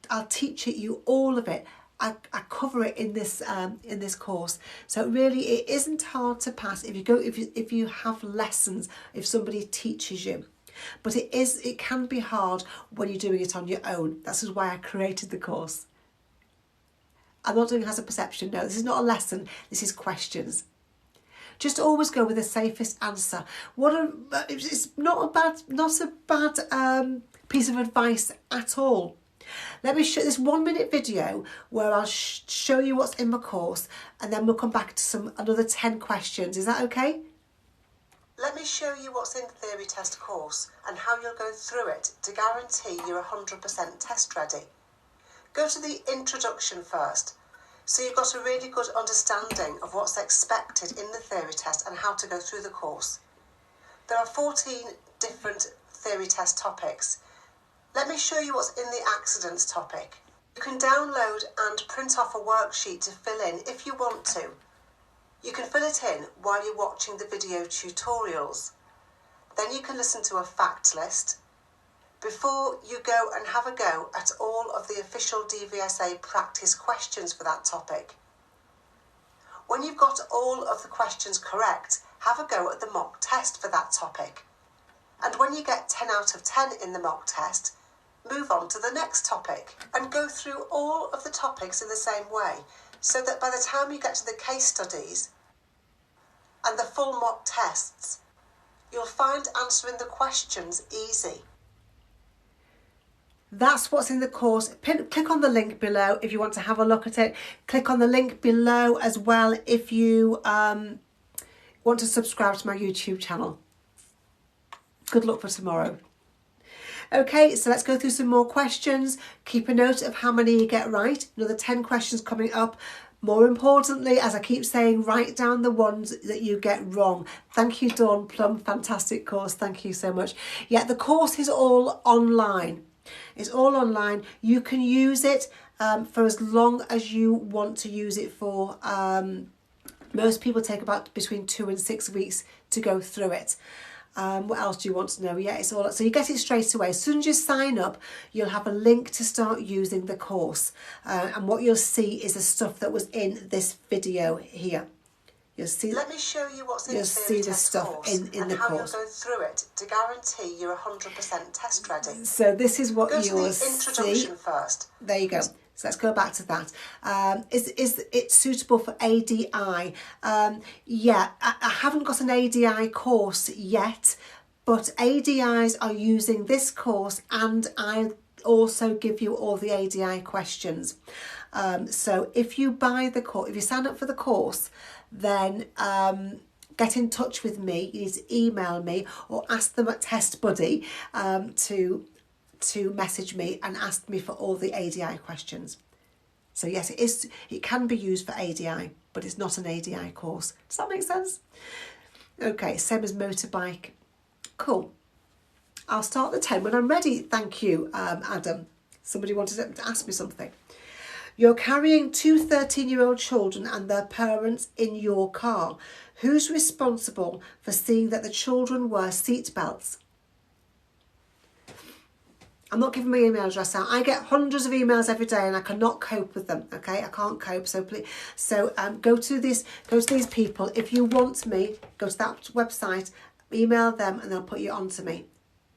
I'll teach you all of it. I cover it in this course. So really, it isn't hard to pass if you have lessons, if somebody teaches you. But it can be hard when you're doing it on your own. That's why I created the course. I'm not doing it as a perception. No, this is not a lesson. This is questions. Just always go with the safest answer. It's not a bad piece of advice at all. Let me show this 1 minute video where I'll show you what's in my course, and then we'll come back to another 10 questions. Is that okay? Let me show you what's in the theory test course and how you'll go through it to guarantee you're 100% test ready. Go to the introduction first, so you've got a really good understanding of what's expected in the theory test and how to go through the course. There are 14 different theory test topics. Let me show you what's in the accidents topic. You can download and print off a worksheet to fill in if you want to. You can fill it in while you're watching the video tutorials. Then you can listen to a fact list before you go and have a go at all of the official DVSA practice questions for that topic. When you've got all of the questions correct, have a go at the mock test for that topic. And when you get 10 out of 10 in the mock test, move on to the next topic and go through all of the topics in the same way, so that by the time you get to the case studies and the full mock tests, you'll find answering the questions easy. That's what's in the course. Click on the link below if you want to have a look at it. Click on the link below as well if you want to subscribe to my YouTube channel. Good luck for tomorrow. Okay, so let's go through some more questions. Keep a note of how many you get right. Another 10 questions coming up. More importantly, as I keep saying, write down the ones that you get wrong. Thank you, Dawn Plum. Fantastic course. Thank you so much. Yeah, the course is all online. It's all online. You can use it for as long as you want to use it for. Most people take about between 2 and 6 weeks to go through it. What else do you want to know? Yeah, it's all, so you get it straight away. As soon as you sign up, you'll have a link to start using the course. And what you'll see is the stuff that was in this video here. You'll see. Let me show you what's in the theory test stuff in the course. How you'll go through it to guarantee you're 100% test ready. So this is what you will see. Go to the introduction first. There you go. So let's go back to that. Is it suitable for ADI? Yeah, I haven't got an ADI course yet, but ADIs are using this course, and I also give you all the ADI questions. So if you buy the course, if you sign up for the course, then get in touch with me. You need to email me or ask them at Test Buddy to message me and ask me for all the ADI questions. So yes, it can be used for ADI, but it's not an ADI course. Does that make sense? Okay, same as motorbike. Cool. I'll start the 10 when I'm ready. Thank you, Adam. Somebody wanted to ask me something. You're carrying 2 13-year-old children and their parents in your car. Who's responsible for seeing that the children wear seat belts? I'm not giving my email address out. I get hundreds of emails every day and I cannot cope with them. Okay, I can't cope. So please, go to these people. If you want me, go to that website, email them, and they'll put you on to me.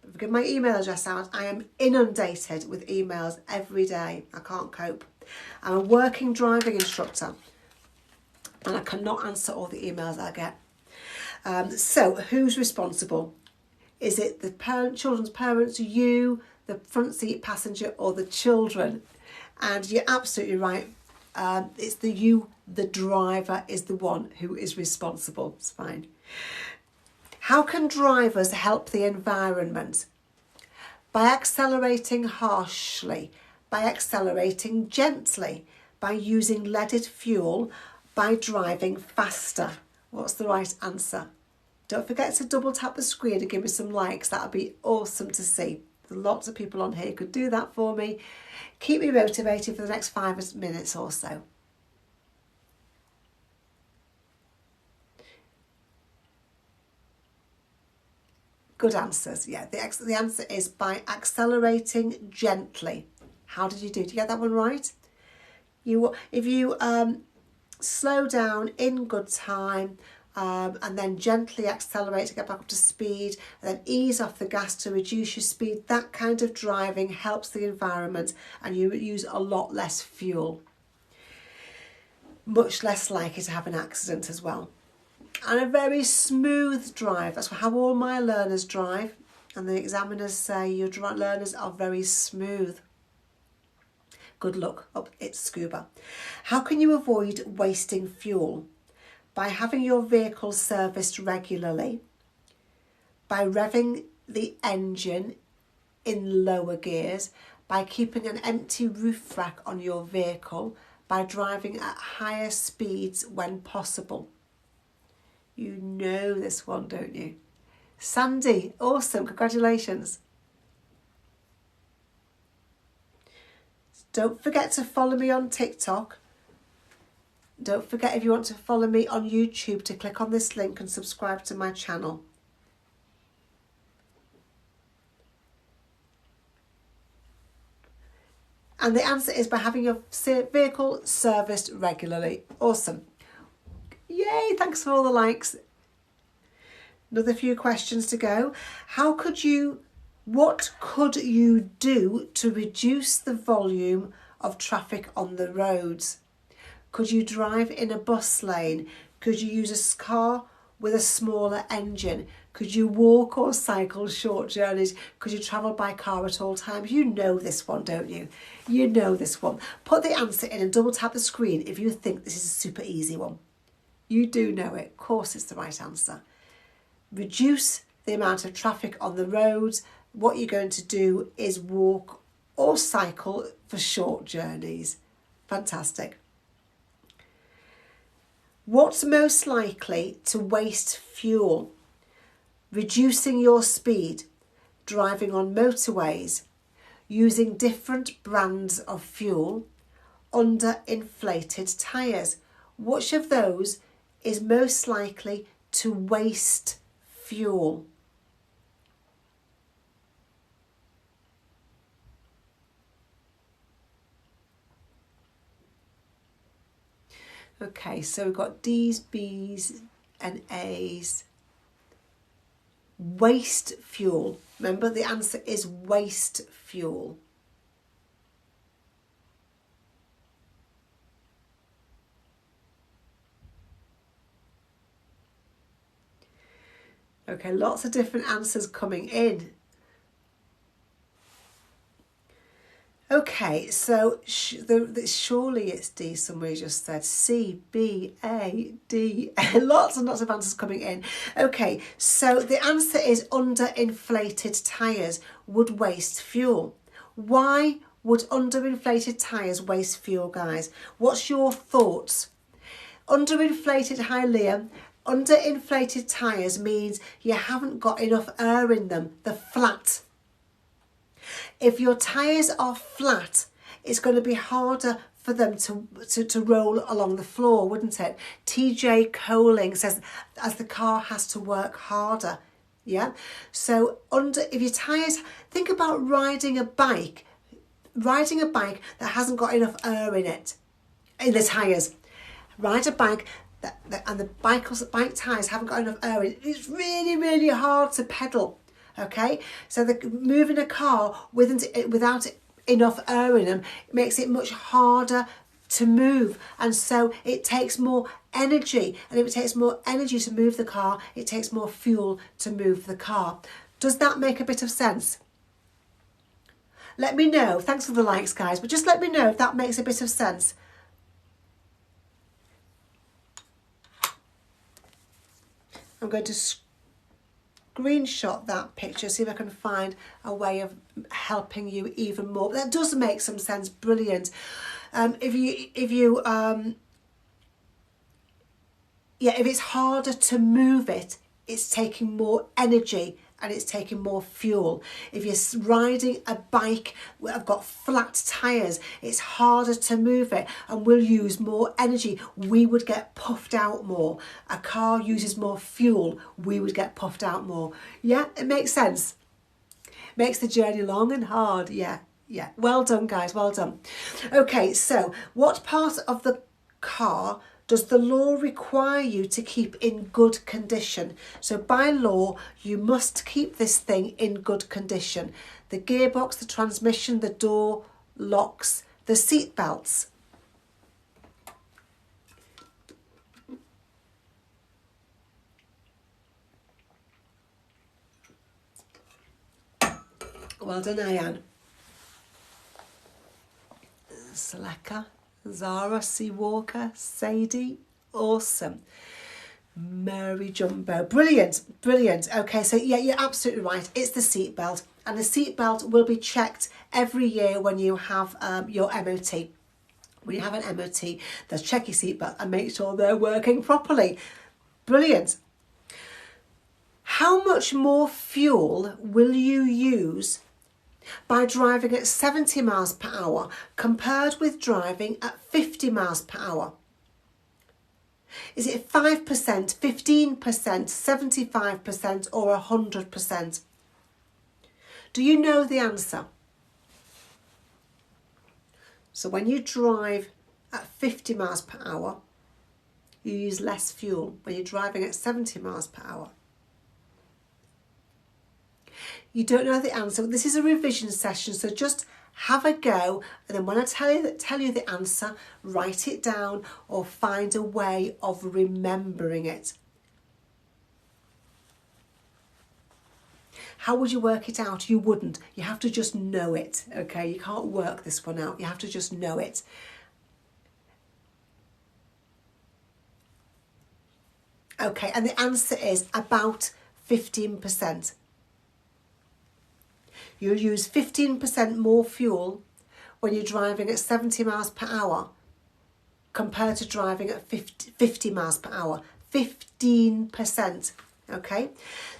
If I give my email address out, I am inundated with emails every day. I can't cope. I'm a working driving instructor and I cannot answer all the emails I get. So who's responsible? Is it the children's parents, you, the front seat passenger, or the children? And you're absolutely right. It's the driver is the one who is responsible. It's fine. How can drivers help the environment? By accelerating harshly, by accelerating gently, by using leaded fuel, by driving faster. What's the right answer? Don't forget to double tap the screen and give me some likes. That would be awesome to see. There's lots of people on here who could do that for me. Keep me motivated for the next 5 minutes or so. Good answers. Yeah, the answer is by accelerating gently. How did you do? Did you get that one right? If you slow down in good time and then gently accelerate to get back up to speed, and then ease off the gas to reduce your speed, that kind of driving helps the environment and you use a lot less fuel. Much less likely to have an accident as well. And a very smooth drive. That's how all my learners drive. And the examiners say your learners are very smooth. Good luck. Oh, it's scuba. How can you avoid wasting fuel? By having your vehicle serviced regularly, by revving the engine in lower gears, by keeping an empty roof rack on your vehicle, by driving at higher speeds when possible. You know this one, don't you? Sandy, awesome, congratulations. Don't forget to follow me on TikTok. Don't forget, if you want to follow me on YouTube, to click on this link and subscribe to my channel. And the answer is by having your vehicle serviced regularly. Awesome. Yay, thanks for all the likes. Another few questions to go. What could you do to reduce the volume of traffic on the roads? Could you drive in a bus lane? Could you use a car with a smaller engine? Could you walk or cycle short journeys? Could you travel by car at all times? You know this one, don't you? You know this one. Put the answer in and double tap the screen if you think this is a super easy one. You do know it. Of course it's the right answer. Reduce the amount of traffic on the roads. What you're going to do is walk or cycle for short journeys. Fantastic. What's most likely to waste fuel? Reducing your speed, driving on motorways, using different brands of fuel, under-inflated tyres. Which of those is most likely to waste fuel? Okay, so we've got D's, B's and A's. Waste fuel. Remember, the answer is waste fuel. Okay, lots of different answers coming in. Okay, so surely it's D, somebody just said. C, B, A, D. Lots and lots of answers coming in. Okay, so the answer is underinflated tyres would waste fuel. Why would underinflated tyres waste fuel, guys? What's your thoughts? Underinflated, hi Liam. Underinflated tyres means you haven't got enough air in them. They're flat. If your tyres are flat, it's going to be harder for them to roll along the floor, wouldn't it? TJ Coling says, as the car has to work harder. Yeah, so if your tyres, think about riding a bike that hasn't got enough air in it, in the tyres. Ride a bike and the bike tyres haven't got enough air in it. It's really, really hard to pedal. Okay, so moving a car without enough air in them makes it much harder to move, and so it takes more energy, and if it takes more energy to move the car, it takes more fuel to move the car. Does that make a bit of sense? Let me know. Thanks for the likes, guys, but just let me know if that makes a bit of sense. I'm going to screenshot that picture, see if I can find a way of helping you even more. That does make some sense. Brilliant. If it's harder to move it, it's taking more energy and it's taking more fuel. If you're riding a bike that have got flat tyres, it's harder to move it and will use more energy. We would get puffed out more. A car uses more fuel. We would get puffed out more. Yeah, it makes sense. Makes the journey long and hard. Yeah. Well done, guys. Well done. Okay, so what part of the car does the law require you to keep in good condition? So by law, you must keep this thing in good condition. The gearbox, the transmission, the door locks, the seat belts. Well done, Ayan. Seleka, Zara, C. Walker, Sadie, awesome. Mary Jumbo, brilliant. Okay, so yeah, you're absolutely right. It's the seatbelt, and the seatbelt will be checked every year when you have your MOT. When you have an MOT, they'll check your seatbelt and make sure they're working properly. Brilliant. How much more fuel will you use by driving at 70 miles per hour compared with driving at 50 miles per hour? Is it 5%, 15%, 75% or 100%? Do you know the answer? So when you drive at 50 miles per hour, you use less fuel. When you're driving at 70 miles per hour, you don't know the answer. This is a revision session, so just have a go, and then when I tell you the answer, write it down or find a way of remembering it. How would you work it out? You wouldn't. You have to just know it, okay? You can't work this one out. You have to just know it. Okay, and the answer is about 15%. You'll use 15% more fuel when you're driving at 70 miles per hour compared to driving at 50 miles per hour. 15%. Okay,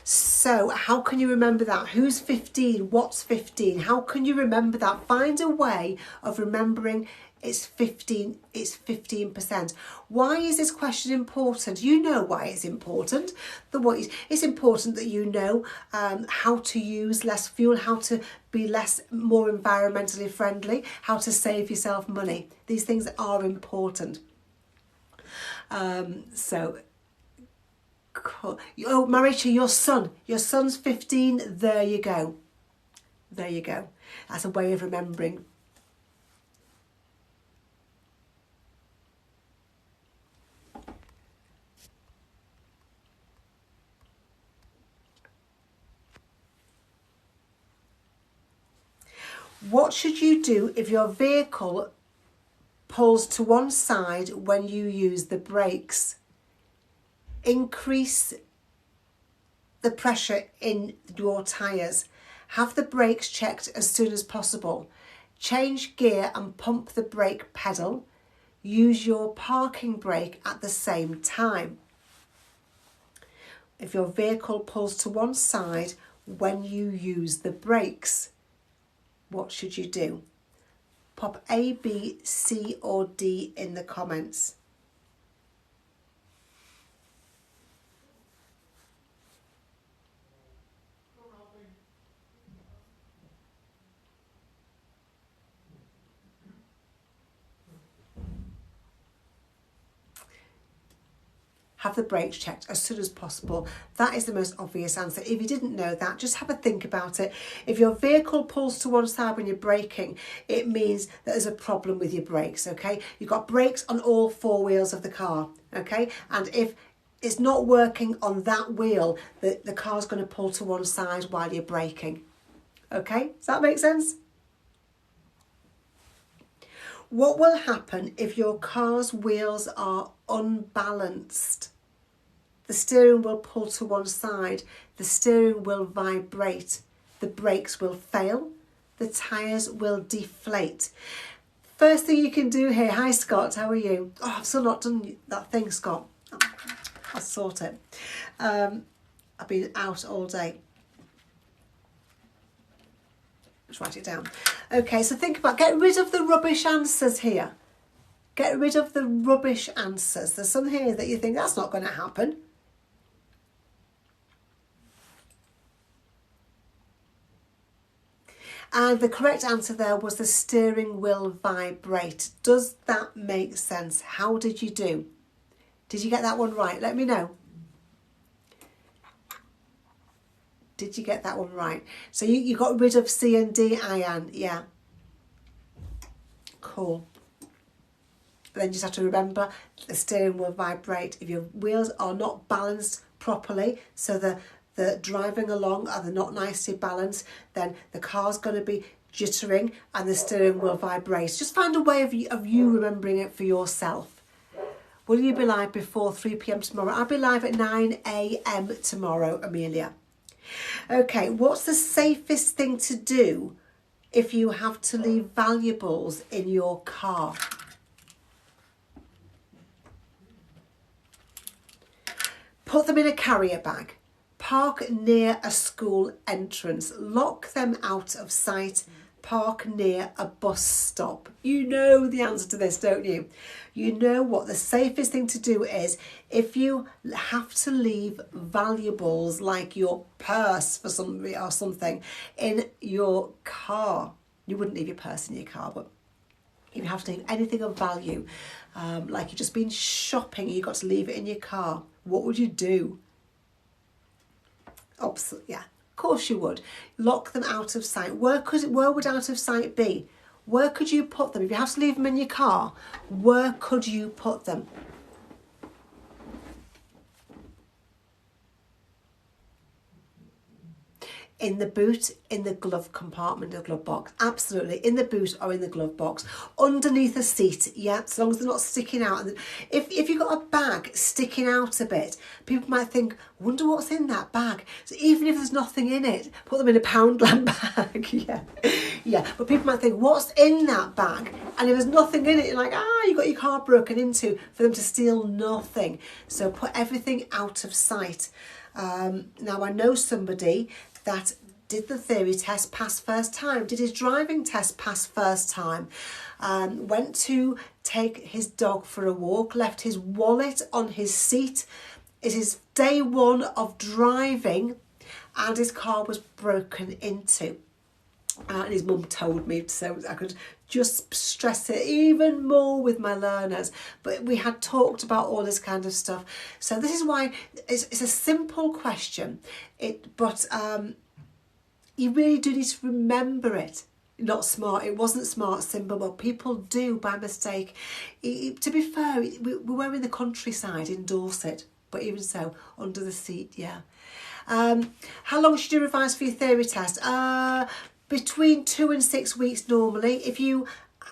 so how can you remember that? Who's 15? What's 15? How can you remember that? Find a way of remembering it's 15%. Why is this question important? You know why it's important. It's important that you know how to use less fuel, how to be more environmentally friendly, how to save yourself money. These things are important. So cool. Oh, Maricha, your son's 15. There you go. That's a way of remembering. What should you do if your vehicle pulls to one side when you use the brakes? Increase the pressure in your tyres. Have the brakes checked as soon as possible. Change gear and pump the brake pedal. Use your parking brake at the same time. If your vehicle pulls to one side when you use the brakes, what should you do? Pop A, B, C or D in the comments. have the brakes checked as soon as possible. That is the most obvious answer. If you didn't know that, just have a think about it. If your vehicle pulls to one side when you're braking, it means that there's a problem with your brakes, okay? You've got brakes on all four wheels of the car, okay? And if it's not working on that wheel, the car's going to pull to one side while you're braking. Okay, does that make sense? What will happen if your car's wheels are unbalanced? The steering will pull to one side, the steering will vibrate, the brakes will fail, the tyres will deflate. First thing you can do here, hi Scott, how are you? Oh, I've still not done that thing, Scott. I'll sort it. I've been out all day. Let's write it down. Okay, so think about, get rid of the rubbish answers here. Get rid of the rubbish answers. There's some here that you think, that's not going to happen. And the correct answer there was the steering will vibrate. Does that make sense? How did you do? Did you get that one right? Let me know. Did you get that one right? So you got rid of C and D, Ian. Yeah. Cool. Then you just have to remember the steering will vibrate. If your wheels are not balanced properly, so the driving along are not nicely balanced, then the car's going to be jittering and the steering will vibrate. Just find a way of you remembering it for yourself. Will you be live before 3 p.m. tomorrow? I'll be live at 9 a.m. tomorrow, Amelia. Okay, what's the safest thing to do if you have to leave valuables in your car? Put them in a carrier bag. Park near a school entrance. Lock them out of sight. Park near a bus stop. You know the answer to this, don't you? You know what the safest thing to do is if you have to leave valuables like your purse for somebody or something in your car. You wouldn't leave your purse in your car, but if you have to leave anything of value, like you've just been shopping and you've got to leave it in your car, what would you do? Yeah. Of course you would. Lock them out of sight. Where would out of sight be? Where could you put them? If you have to leave them in your car, where could you put them? In the boot, in the glove compartment, the glove box. Absolutely, in the boot or in the glove box. Underneath a seat, yeah, as long as they're not sticking out. If you've got a bag sticking out a bit, people might think, wonder what's in that bag. So even if there's nothing in it, put them in a Poundland bag, yeah. But people might think, what's in that bag? And if there's nothing in it, you're like, you got your car broken into for them to steal nothing. So put everything out of sight. Now I know somebody that did the theory test, passed first time, did his driving test, passed first time, went to take his dog for a walk, left his wallet on his seat. It is day one of driving and his car was broken into. And his mum told me, so I could just stress it even more with my learners. But we had talked about all this kind of stuff. So this is why it's a simple question. But you really do need to remember it. Not smart. It wasn't smart, simple, but people do by mistake. To be fair, we were in the countryside in Dorset, but even so, under the seat, yeah. How long should you revise for your theory test? Between 2 and 6 weeks normally. If you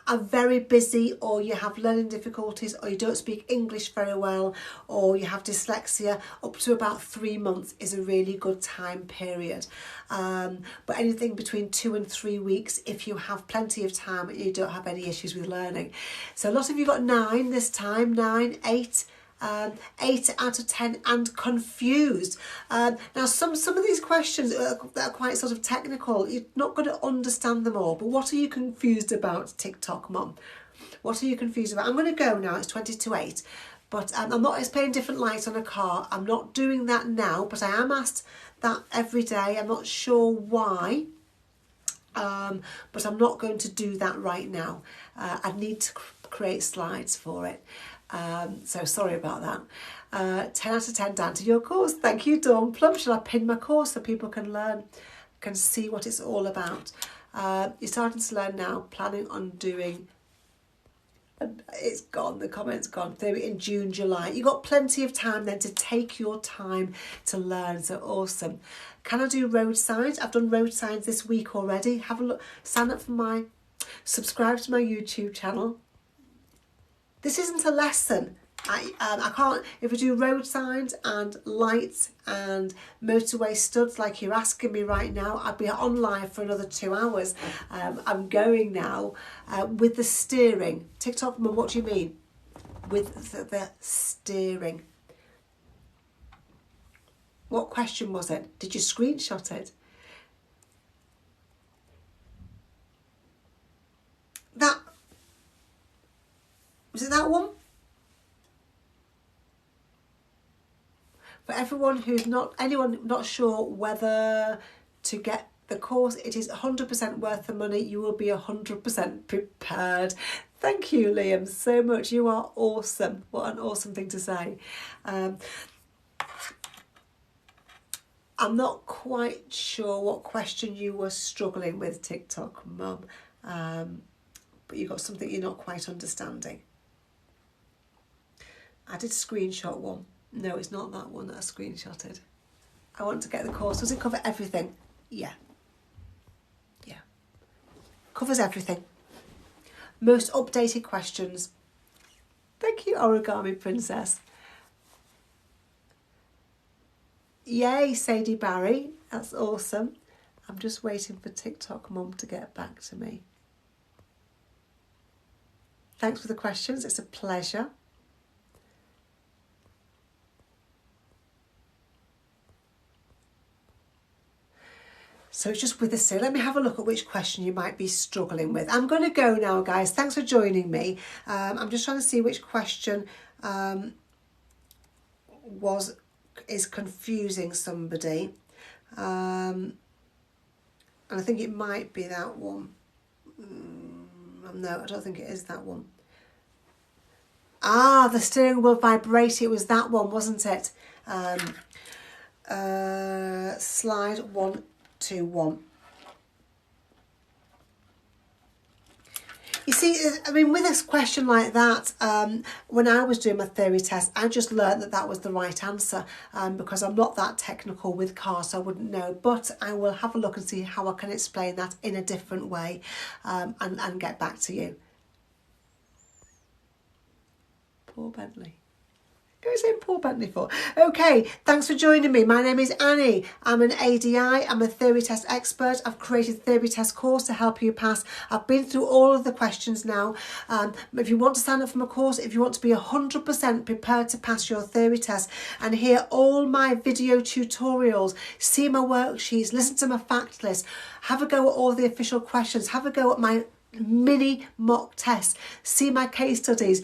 are very busy or you have learning difficulties or you don't speak English very well or you have dyslexia, up to about 3 months is a really good time period. But anything between 2 and 3 weeks if you have plenty of time and you don't have any issues with learning. So a lot of you got 9 this time, 9, 8. 8 out of 10 and confused. Now some of these questions that are quite sort of technical, you're not going to understand them all, but what are you confused about, TikTok Mum? What are you confused about? I'm going to go now, it's 20 to 8, but I'm not explaining different lights on a car. I'm not doing that now, but I am asked that every day. I'm not sure why. But I'm not going to do that right now. I need to create slides for it. So sorry about that. 10 out of 10 down to your course. Thank you, Dawn Plum. Shall I pin my course so people can learn, can see what it's all about? You're starting to learn now, planning on doing, it's gone, the comment's gone, in June, July. You've got plenty of time then to take your time to learn, so awesome. Can I do road signs? I've done road signs this week already. Have a look, sign up for subscribe to my YouTube channel. This isn't a lesson. I can't, if I do road signs and lights and motorway studs like you're asking me right now, I'd be on live for another 2 hours. I'm going now with the steering. TikTok Mum, what do you mean? With the steering. What question was it? Did you screenshot it? Was it that one? For everyone who's not sure whether to get the course, it is 100% worth the money. You will be 100% prepared. Thank you, Liam, so much. You are awesome. What an awesome thing to say. I'm not quite sure what question you were struggling with, TikTok Mum, but you've got something you're not quite understanding. I did screenshot one. No, it's not that one that I screenshotted. I want to get the course. Does it cover everything? Yeah. Yeah. Covers everything. Most updated questions. Thank you, Origami Princess. Yay, Sadie Barry. That's awesome. I'm just waiting for TikTok Mum to get back to me. Thanks for the questions. It's a pleasure. So it's just with the steering. Let me have a look at which question you might be struggling with. I'm going to go now, guys. Thanks for joining me. I'm just trying to see which question is confusing somebody. And I think it might be that one. No, I don't think it is that one. Ah, the steering wheel vibrate. It was that one, wasn't it? Slide 1, 2, 1. You see, I mean, with a question like that, when I was doing my theory test, I just learned that that was the right answer because I'm not that technical with cars, so I wouldn't know. But I will have a look and see how I can explain that in a different way and get back to you. Poor Bentley. Who is it Paul Bentley for? Okay, thanks for joining me. My name is Annie. I'm an ADI. I'm a theory test expert. I've created a theory test course to help you pass. I've been through all of the questions now. If you want to sign up for my course, if you want to be 100% prepared to pass your theory test and hear all my video tutorials, see my worksheets, listen to my fact list, have a go at all the official questions, have a go at my mini mock tests, see my case studies,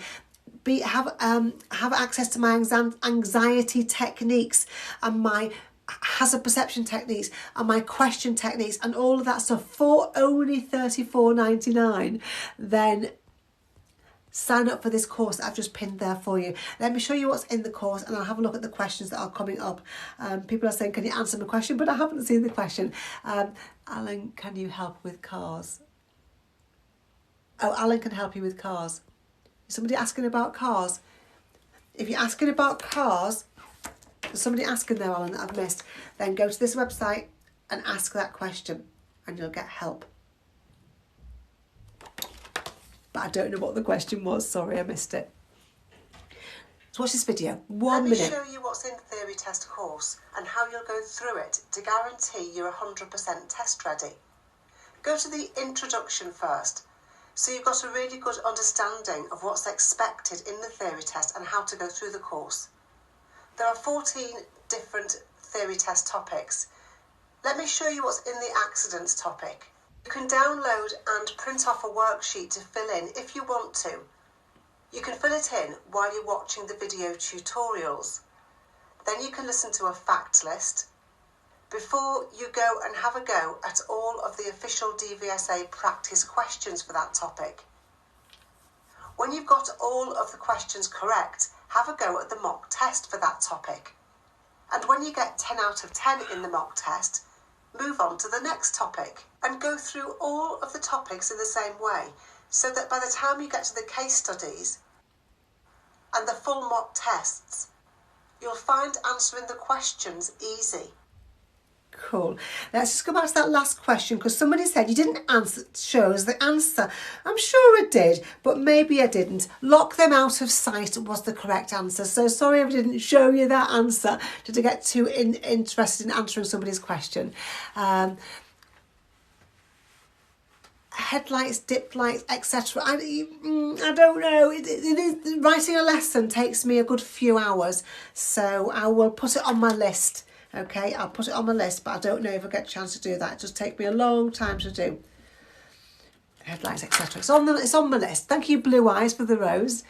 have access to my anxiety techniques and my hazard perception techniques and my question techniques and all of that stuff for only $34.99, then sign up for this course that I've just pinned there for you. Let me show you what's in the course and I'll have a look at the questions that are coming up. People are saying, can you answer my question? But I haven't seen the question. Alan, can you help with cars? Oh, Alan can help you with cars. Is somebody asking about cars? If you're asking about cars, there's somebody asking there, Alan, that I've missed, then go to this website and ask that question and you'll get help. But I don't know what the question was. Sorry, I missed it. So watch this video. 1 minute. Let me show you what's in the theory test course and how you'll go through it to guarantee you're 100% test ready. Go to the introduction first. So you've got a really good understanding of what's expected in the theory test and how to go through the course. There are 14 different theory test topics. Let me show you what's in the accidents topic. You can download and print off a worksheet to fill in if you want to. You can fill it in while you're watching the video tutorials. Then you can listen to a fact list before you go and have a go at all of the official DVSA practice questions for that topic. When you've got all of the questions correct, have a go at the mock test for that topic. And when you get 10 out of 10 in the mock test, move on to the next topic and go through all of the topics in the same way, so that by the time you get to the case studies and the full mock tests, you'll find answering the questions easy. Cool. Let's just go back to that last question, because somebody said you didn't show us the answer. I'm sure I did, but maybe I didn't. Lock them out of sight was the correct answer. So sorry if I didn't show you that answer. Did I get too interested in answering somebody's question? Headlights, dip lights, etc. I don't know. Writing a lesson takes me a good few hours, so I will put it on my list. Okay, I'll put it on my list, but I don't know if I get a chance to do that. It does take me a long time to do. Headlights, etc. It's on my list. Thank you, Blue Eyes, for the rose.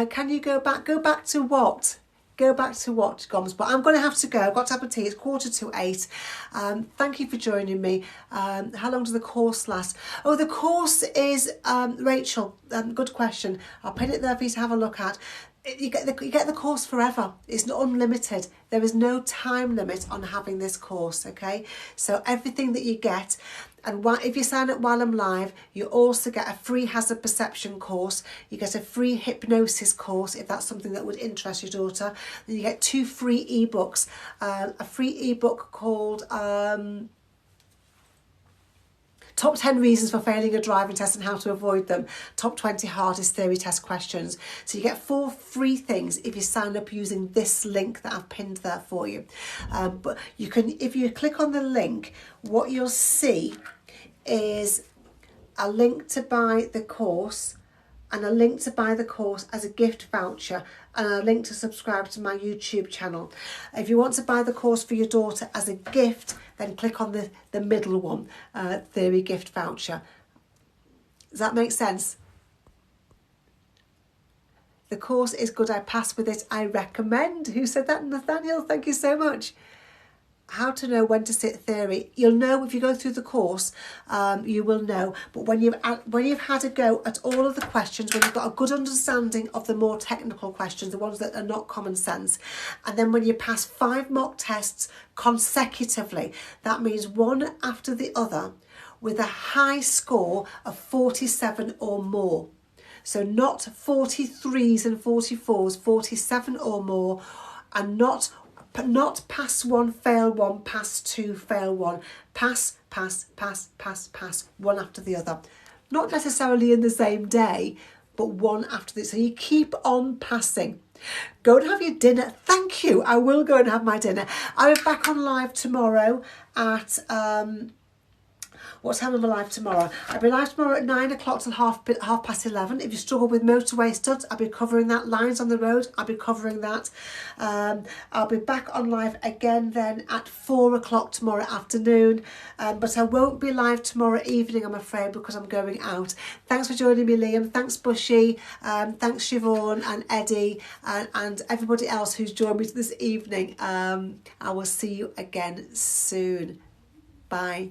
Can you go back? Go back to what? Go back to what, Goms? But I'm going to have to go. I've got to have a tea. It's 7:45. Thank you for joining me. How long does the course last? Oh, the course is, Rachel, good question. I'll pin it there for you to have a look at. You get the course forever. It's not unlimited. There is no time limit on having this course, okay? So everything that you get, and if you sign up while I'm live, you also get a free hazard perception course. You get a free hypnosis course, if that's something that would interest your daughter. Then you get 2 free ebooks. A free ebook called Top 10 Reasons for Failing a Driving Test and How to Avoid Them. Top 20 Hardest Theory Test Questions. So you get 4 free things if you sign up using this link that I've pinned there for you. But you can, if you click on the link, what you'll see is a link to buy the course, and a link to buy the course as a gift voucher, and a link to subscribe to my YouTube channel. If you want to buy the course for your daughter as a gift, then click on the middle one, Theory Gift Voucher. Does that make sense? The course is good. I pass with it. I recommend. Who said that? Nathaniel, thank you so much. How to know when to sit theory. You'll know if you go through the course, you will know. But when you've had a go at all of the questions, when you've got a good understanding of the more technical questions, the ones that are not common sense, and then when you pass 5 mock tests consecutively, that means one after the other, with a high score of 47 or more. So not 43s and 44s, 47 or more, and not pass 1, fail 1, pass 2, fail 1, pass, one after the other. Not necessarily in the same day, but one after the other. So you keep on passing. Go and have your dinner. Thank you. I will go and have my dinner. I'll be back on live tomorrow at... what time am I live tomorrow? I'll be live tomorrow at 9 o'clock till half past 11. If you struggle with motorway studs, I'll be covering that. Lines on the road, I'll be covering that. I'll be back on live again then at 4 o'clock tomorrow afternoon. But I won't be live tomorrow evening, I'm afraid, because I'm going out. Thanks for joining me, Liam. Thanks, Bushy. Thanks, Siobhan and Eddie and everybody else who's joined me this evening. I will see you again soon. Bye.